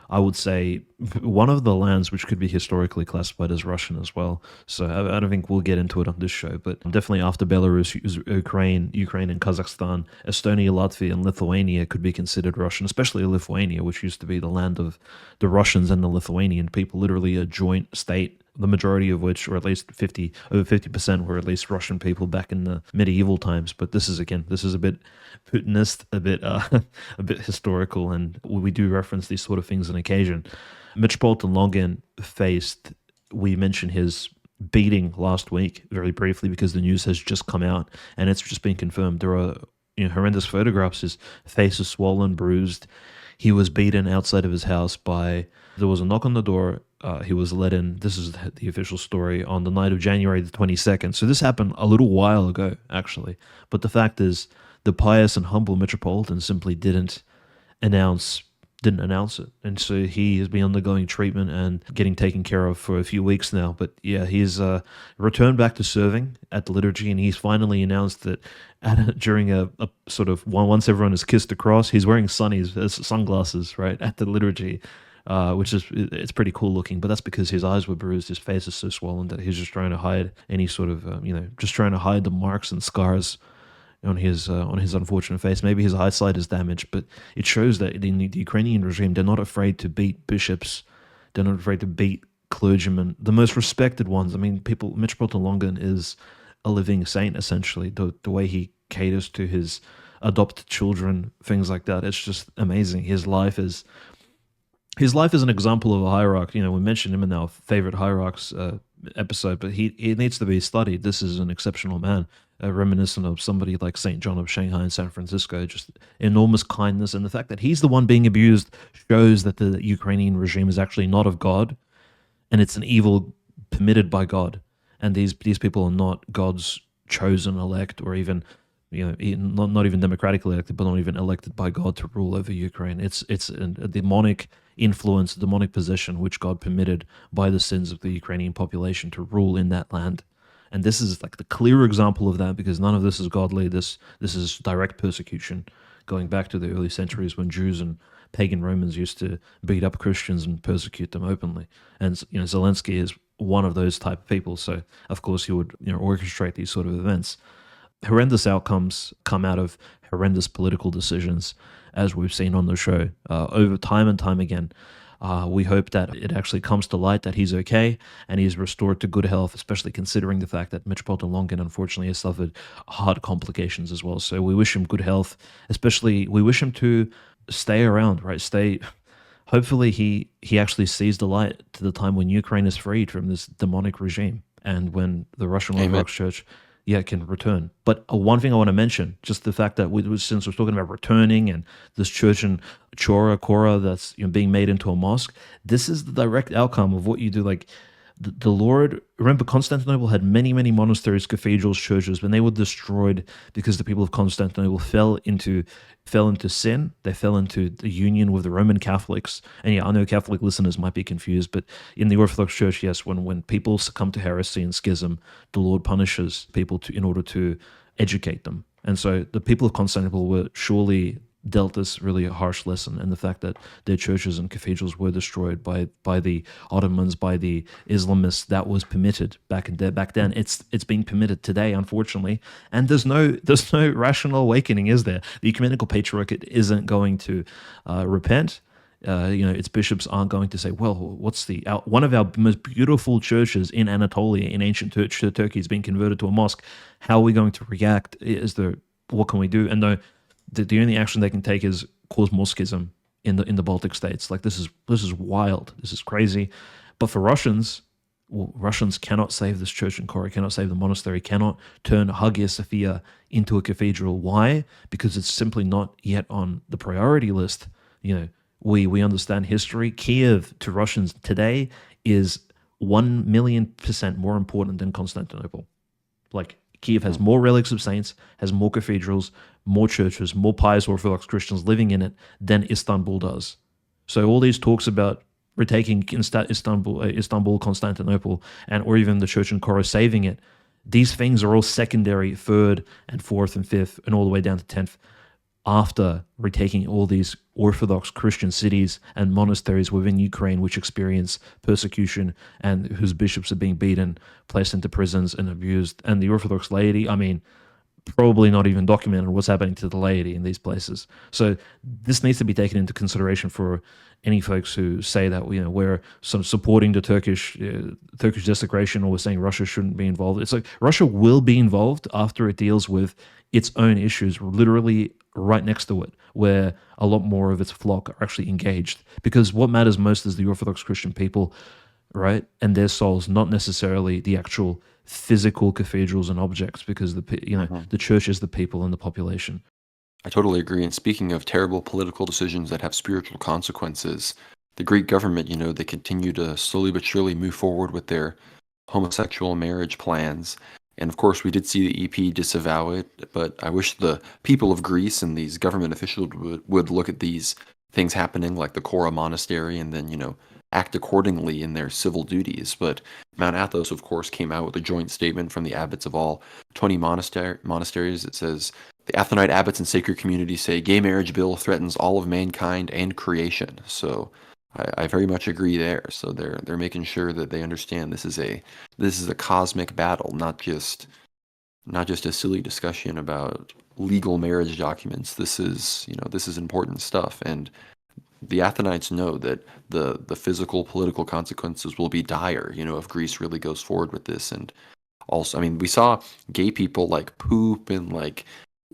I would say, one of the lands which could be historically classified as Russian as well. So I don't think we'll get into it on this show, but definitely after Belarus, Ukraine and Kazakhstan, Estonia, Latvia, and Lithuania could be considered Russian, especially Lithuania, which used to be the land of the Russians and the Lithuanian people, literally a joint state, the majority of which, or at least over 50%, were at least Russian people back in the medieval times. But this is a bit Putinist, a bit a bit historical, and we do reference these sort of things on occasion. Metropolitan Longin faced, we mentioned his beating last week very briefly because the news has just come out and it's just been confirmed. There are horrendous photographs. His face is swollen, bruised. He was beaten outside of his house by, there was a knock on the door. He was let in. This is the official story on the night of January the 22nd. So this happened a little while ago, actually. But the fact is, the pious and humble metropolitan simply announce didn't announce it, and so he has been undergoing treatment and getting taken care of for a few weeks now. But yeah, he's returned back to serving at the liturgy, and he's finally announced that during a sort of once everyone has kissed the cross, he's wearing sunglasses right at the liturgy, which is it's pretty cool looking. But that's because his eyes were bruised, his face is so swollen that he's just trying to hide any sort of just trying to hide the marks and scars on his unfortunate face. Maybe his eyesight is damaged, but it shows that in the Ukrainian regime, they're not afraid to beat bishops. They're not afraid to beat clergymen, the most respected ones. I mean, Metropolitan Longin is a living saint, essentially. The way he caters to his adopted children, things like that. It's just amazing. His life is an example of a hierarch. We mentioned him in our favorite hierarchs episode, but he needs to be studied. This is an exceptional man, reminiscent of somebody like St. John of Shanghai and San Francisco. Just enormous kindness, and the fact that he's the one being abused shows that the Ukrainian regime is actually not of God, and it's an evil permitted by God. And these people are not God's chosen elect, or even not even democratically elected, but not even elected by God to rule over Ukraine. It's a demonic influence, a demonic possession, which God permitted by the sins of the Ukrainian population to rule in that land. And this is like the clear example of that, because none of this is godly. This is direct persecution, going back to the early centuries when Jews and pagan Romans used to beat up Christians and persecute them openly. And Zelensky is one of those type of people. So of course he would orchestrate these sort of events. Horrendous outcomes come out of horrendous political decisions, as we've seen on the show over time and time again. We hope that it actually comes to light that he's okay and he's restored to good health, especially considering the fact that Metropolitan Longin unfortunately has suffered heart complications as well. So we wish him good health, especially we wish him to stay around, right? Hopefully he actually sees the light to the time when Ukraine is freed from this demonic regime and when the Russian Orthodox Church can return. But one thing I want to mention, just the fact that since we're talking about returning and this church in Chora that's being made into a mosque, this is the direct outcome of what you do. Like the Lord, remember, Constantinople had many, many monasteries, cathedrals, churches. When they were destroyed because the people of Constantinople fell into sin, they fell into the union with the Roman Catholics. And yeah, I know Catholic listeners might be confused, but in the Orthodox Church, yes, when people succumb to heresy and schism, the Lord punishes people in order to educate them. And so the people of Constantinople were surely dealt this really harsh lesson, and the fact that their churches and cathedrals were destroyed by the Ottomans, by the Islamists, that was permitted back then. It's being permitted today, unfortunately, and there's no rational awakening, is there? The ecumenical patriarchate isn't going to repent. Its bishops aren't going to say, well, what's one of our most beautiful churches in Anatolia, in ancient Turkey, is being converted to a mosque. How are we going to react? What can we do? And the only action they can take is cause more schism in the Baltic states. Like, this is wild. This is crazy. But for Russians, well, Russians cannot save this church in Chora, cannot save the monastery, cannot turn Hagia Sophia into a cathedral. Why? Because it's simply not yet on the priority list. We understand history. Kiev to Russians today is 1,000,000% more important than Constantinople. Like, Kiev has more relics of saints, has more cathedrals, more churches, more pious Orthodox Christians living in it than Istanbul does. So all these talks about retaking Istanbul, Constantinople, or even the church in Chora saving it, these things are all secondary, third and fourth and fifth, and all the way down to 10th, after retaking all these Orthodox Christian cities and monasteries within Ukraine, which experience persecution and whose bishops are being beaten, placed into prisons and abused. And the Orthodox laity, probably not even documented what's happening to the laity in these places. So this needs to be taken into consideration for any folks who say that we're sort of supporting the Turkish desecration, or we're saying Russia shouldn't be involved. It's like Russia will be involved after it deals with its own issues, literally right next to it, where a lot more of its flock are actually engaged. Because what matters most is the Orthodox Christian people, right, and their souls, not necessarily the actual physical cathedrals and objects, because the church is the people and the population. I totally agree. And speaking of terrible political decisions that have spiritual consequences, the Greek government, they continue to slowly but surely move forward with their homosexual marriage plans. And of course, we did see the EP disavow it, but I wish the people of Greece and these government officials would look at these things happening, like the Chora monastery, and then, act accordingly in their civil duties. But Mount Athos, of course, came out with a joint statement from the abbots of all 20 monasteries. It says, the Athonite abbots and sacred communities say gay marriage bill threatens all of mankind and creation. So I very much agree there. So they're making sure that they understand this is a cosmic battle, not just a silly discussion about legal marriage documents. This is important stuff, and the Athenites know that the physical political consequences will be dire, if Greece really goes forward with this. And also, we saw gay people like poop and like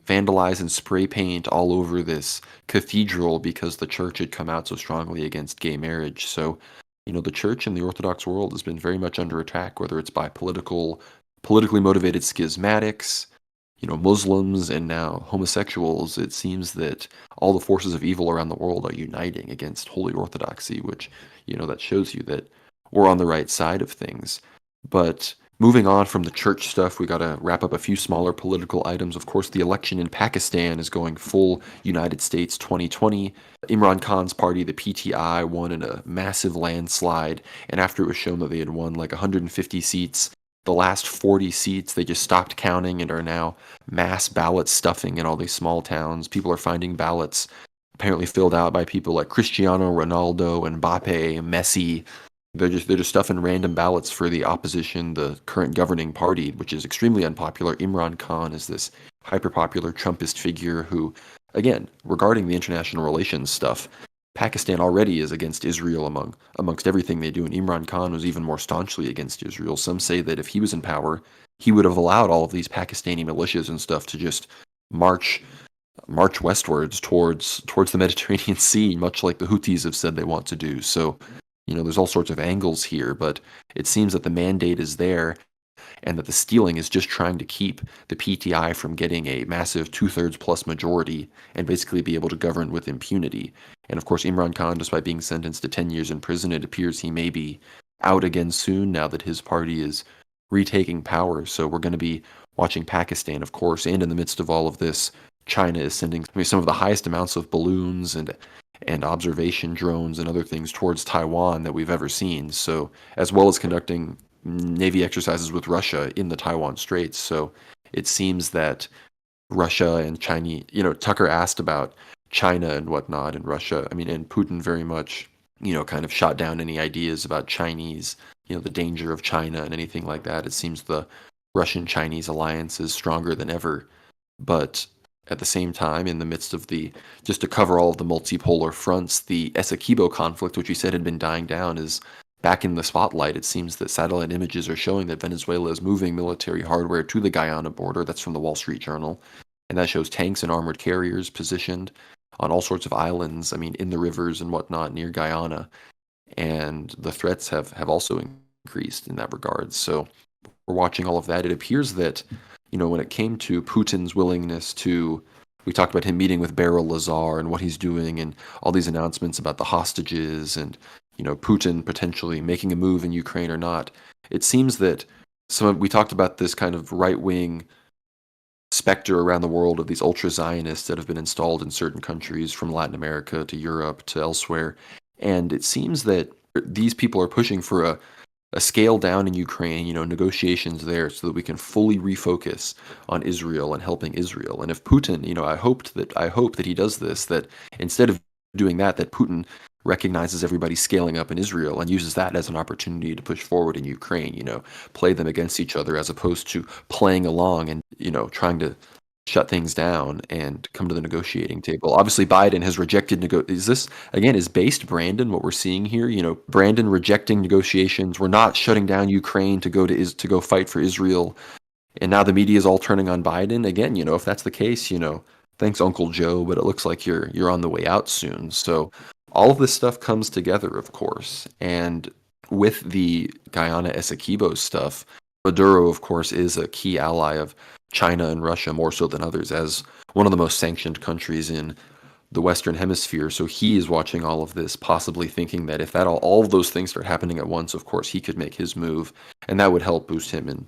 vandalize and spray paint all over this cathedral because the church had come out so strongly against gay marriage. So, the church in the Orthodox world has been very much under attack, whether it's by politically motivated schismatics, Muslims, and now homosexuals. It seems that all the forces of evil around the world are uniting against Holy Orthodoxy, which, that shows you that we're on the right side of things. But moving on from the church stuff, we got to wrap up a few smaller political items. Of course, the election in Pakistan is going full United States 2020. Imran Khan's party, the PTI, won in a massive landslide. And after it was shown that they had won like 150 seats, the last 40 seats, they just stopped counting and are now mass ballot stuffing in all these small towns. People are finding ballots apparently filled out by people like Cristiano Ronaldo, Mbappe, Messi. They're just stuffing random ballots for the opposition, the current governing party, which is extremely unpopular. Imran Khan is this hyper-popular Trumpist figure who, again, regarding the international relations stuff, Pakistan already is against Israel amongst everything they do, and Imran Khan was even more staunchly against Israel. Some say that if he was in power, he would have allowed all of these Pakistani militias and stuff to just march westwards towards the Mediterranean Sea, much like the Houthis have said they want to do. So, there's all sorts of angles here, but it seems that the mandate is there, and that the stealing is just trying to keep the PTI from getting a massive 2/3 plus majority and basically be able to govern with impunity. And of course, Imran Khan, despite being sentenced to 10 years in prison, it appears he may be out again soon now that his party is retaking power. So we're going to be watching Pakistan, of course, and in the midst of all of this, China is sending some of the highest amounts of balloons and observation drones and other things towards Taiwan that we've ever seen. So as well as conducting Navy exercises with Russia in the Taiwan Straits. So it seems that Russia and Chinese, Tucker asked about China and whatnot, and Russia, and Putin very much, kind of shot down any ideas about Chinese, the danger of China and anything like that. It seems the Russian-Chinese alliance is stronger than ever. But at the same time, in the midst of just to cover all of the multipolar fronts, the Essequibo conflict, which we said had been dying down, is back in the spotlight. It seems that satellite images are showing that Venezuela is moving military hardware to the Guyana border. That's from the Wall Street Journal. And that shows tanks and armored carriers positioned on all sorts of islands, in the rivers and whatnot near Guyana. And the threats have also increased in that regard. So we're watching all of that. It appears that, when it came to Putin's willingness to, we talked about him meeting with Beryl Lazar and what he's doing and all these announcements about the hostages and, Putin potentially making a move in Ukraine or not. It seems that we talked about this kind of right-wing specter around the world of these ultra-Zionists that have been installed in certain countries from Latin America to Europe to elsewhere. And it seems that these people are pushing for a scale down in Ukraine, negotiations there so that we can fully refocus on Israel and helping Israel. And if Putin, I hope that he does this, that instead of doing that Putin recognizes everybody scaling up in Israel and uses that as an opportunity to push forward in Ukraine, play them against each other as opposed to playing along and, trying to shut things down and come to the negotiating table. Obviously, Biden has rejected is based Brandon what we're seeing here? Brandon rejecting negotiations. We're not shutting down Ukraine to go fight for Israel, and now the media is all turning on Biden again. If that's the case, thanks Uncle Joe, but it looks like you're on the way out soon. So all of this stuff comes together, of course, and with the Guyana Essequibo stuff, Maduro, of course, is a key ally of China and Russia more so than others as one of the most sanctioned countries in the Western Hemisphere. So he is watching all of this, possibly thinking that if all of those things start happening at once, of course, he could make his move, and that would help boost him in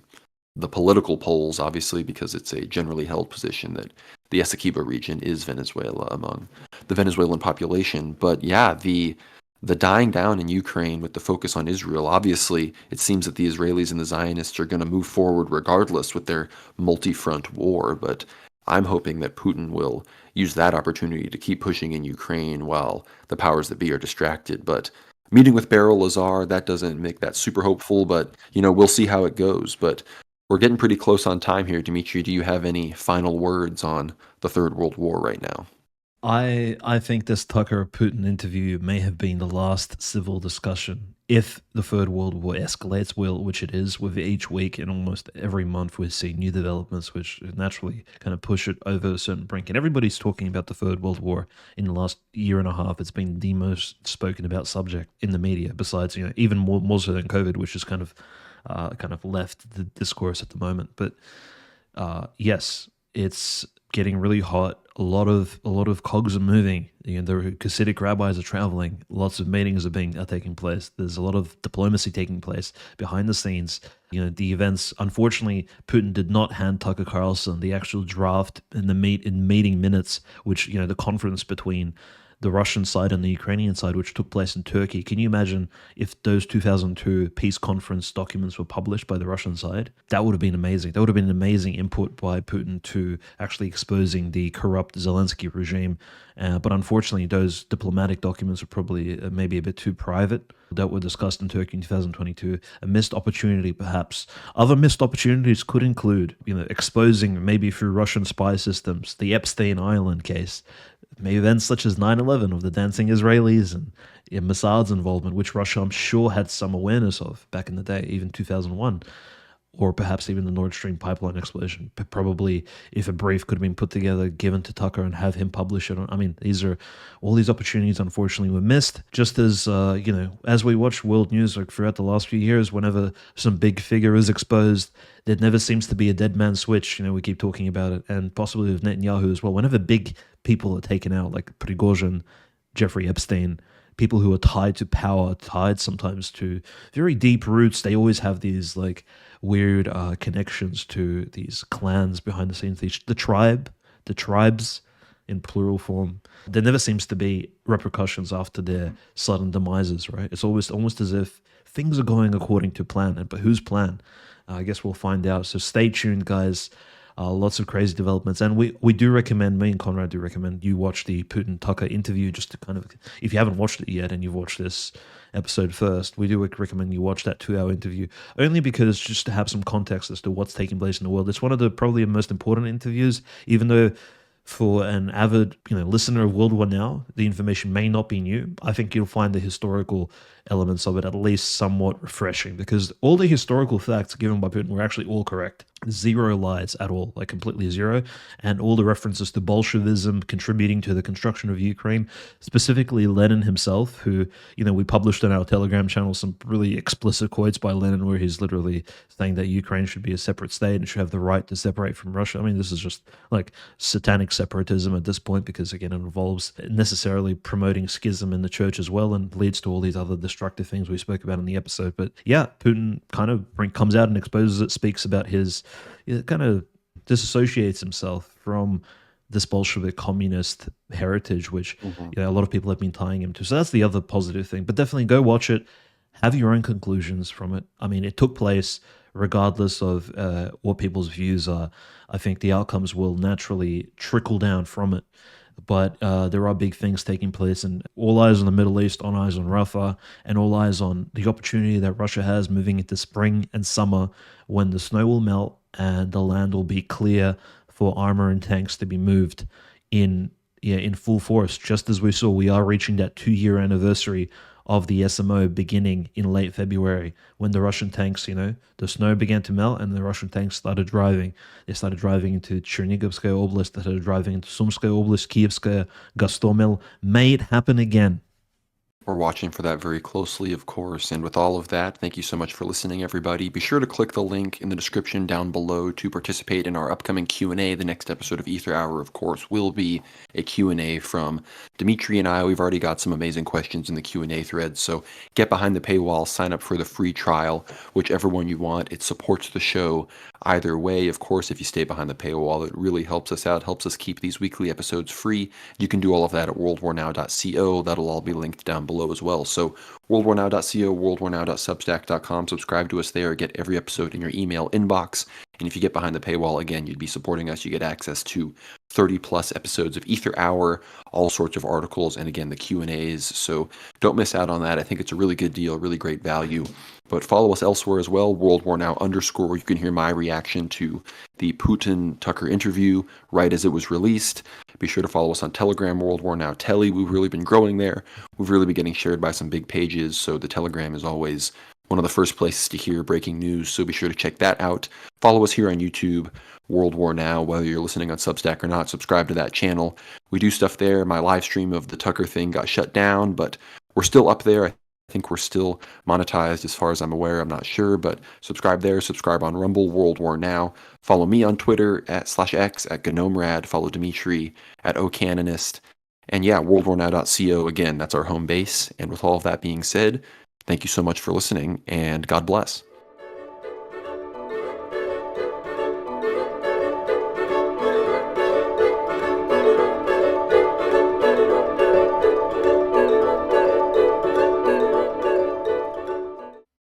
the political polls, obviously, because it's a generally held position that the Essequibo region is Venezuela among the Venezuelan population. But yeah, the dying down in Ukraine with the focus on Israel, obviously, it seems that the Israelis and the Zionists are going to move forward regardless with their multi-front war. But I'm hoping that Putin will use that opportunity to keep pushing in Ukraine while the powers that be are distracted. But meeting with Beryl Lazar, that doesn't make that super hopeful, but, we'll see how it goes. But we're getting pretty close on time here, Dimitri. Do you have any final words on the Third World War right now? I think this Tucker Putin interview may have been the last civil discussion. If the Third World War escalates, which it is, with each week and almost every month we see new developments which naturally kind of push it over a certain brink. And everybody's talking about the Third World War in the last year and a half. It's been the most spoken about subject in the media, besides, even more so than COVID, which is kind of left the discourse at the moment. But yes, it's getting really hot. A lot of cogs are moving. The Hasidic rabbis are traveling. Lots of meetings are taking place. There's a lot of diplomacy taking place behind the scenes. The events. Unfortunately, Putin did not hand Tucker Carlson the actual draft in meeting minutes, which the conference between the Russian side and the Ukrainian side, which took place in Turkey. Can you imagine if those 2002 peace conference documents were published by the Russian side? That would have been amazing. That would have been an amazing input by Putin to actually exposing the corrupt Zelensky regime. But unfortunately, those diplomatic documents were probably maybe a bit too private that were discussed in Turkey in 2022. A missed opportunity, perhaps. Other missed opportunities could include, exposing maybe through Russian spy systems the Epstein Island case, maybe events such as 9/11 of the dancing Israelis and Mossad's involvement, which Russia, I'm sure, had some awareness of back in the day, even 2001. Or perhaps even the Nord Stream pipeline explosion. But probably, if a brief could have been put together, given to Tucker, and have him publish it. All these opportunities, unfortunately, were missed. Just as as we watch world news throughout the last few years, whenever some big figure is exposed, there never seems to be a dead man switch. We keep talking about it, and possibly with Netanyahu as well. Whenever big people are taken out, like Prigozhin, Jeffrey Epstein, people who are tied to power, tied sometimes to very deep roots. They always have these like weird connections to these clans behind the scenes. The tribes in plural form. There never seems to be repercussions after their sudden demises, right? It's always almost as if things are going according to plan. But whose plan? I guess we'll find out. So stay tuned, guys. Lots of crazy developments, and we do recommend, me and Conrad do recommend you watch the Putin-Tucker interview, just to kind of, if you haven't watched it yet and you've watched this episode first, we do recommend you watch that 2-hour interview, only because just to have some context as to what's taking place in the world. It's one of the probably the most important interviews, even though for an avid listener of World War Now, the information may not be new. I think you'll find the historical elements of it at least somewhat refreshing, because all the historical facts given by Putin were actually all correct. Zero lies at all, like completely zero. And all the references to Bolshevism contributing to the construction of Ukraine, specifically Lenin himself, who, we published on our Telegram channel some really explicit quotes by Lenin where he's literally saying that Ukraine should be a separate state and should have the right to separate from Russia. I mean, this is just like satanic separatism at this point, because again, it involves necessarily promoting schism in the church as well and leads to all these other destructive things we spoke about in the episode. But yeah, Putin kind of comes out and exposes it, speaks about his, kind of disassociates himself from this Bolshevik communist heritage, which a lot of people have been tying him to. So that's the other positive thing. But definitely go watch it. Have your own conclusions from it. I mean, it took place regardless of what people's views are. I think the outcomes will naturally trickle down from it. But there are big things taking place, and all eyes on the Middle East, all eyes on Rafah, and all eyes on the opportunity that Russia has moving into spring and summer, when the snow will melt and the land will be clear for armor and tanks to be moved in full force. Just as we saw, we are reaching that 2-year anniversary of the SMO beginning in late February, when the Russian tanks, the snow began to melt and the Russian tanks started driving. They started driving into Chernigovskaya Oblast, they started driving into Sumskaya Oblast, Kievskaya, Gostomel. May it happen again. We're watching for that very closely, of course. And with all of that, thank you so much for listening, everybody. Be sure to click the link in the description down below to participate in our upcoming Q&A. The next episode of Ether Hour, of course, will be a Q&A from Dimitri and I. We've already got some amazing questions in the Q&A thread. So get behind the paywall, sign up for the free trial, whichever one you want. It supports the show either way. Of course, if you stay behind the paywall, it really helps us out, helps us keep these weekly episodes free. You can do all of that at worldwarnow.co. That'll all be linked down below as well. So worldwarnow.co, worldwarnow.substack.com. Subscribe to us there. Get every episode in your email inbox. And if you get behind the paywall, again, you'd be supporting us. You get access to 30 plus episodes of Ether Hour, all sorts of articles, and again, the Q&As. So don't miss out on that. I think it's a really good deal, really great value. But follow us elsewhere as well, World War Now _ You can hear my reaction to the Putin-Tucker interview right as it was released. Be sure to follow us on Telegram, World War Now Telly. We've really been growing there. We've really been getting shared by some big pages, so the Telegram is always one of the first places to hear breaking news, so be sure to check that out. Follow us here on YouTube, World War Now, whether you're listening on Substack or not. Subscribe to that channel. We do stuff there. My live stream of the Tucker thing got shut down, but we're still up there. I think we're still monetized as far as I'm aware. I'm not sure, but subscribe there. Subscribe on Rumble, World War Now. Follow me on Twitter @/X @GnomeRad. Follow Dimitri @OCanonist. And yeah, worldwarnow.co. Again, that's our home base. And with all of that being said, thank you so much for listening, and God bless.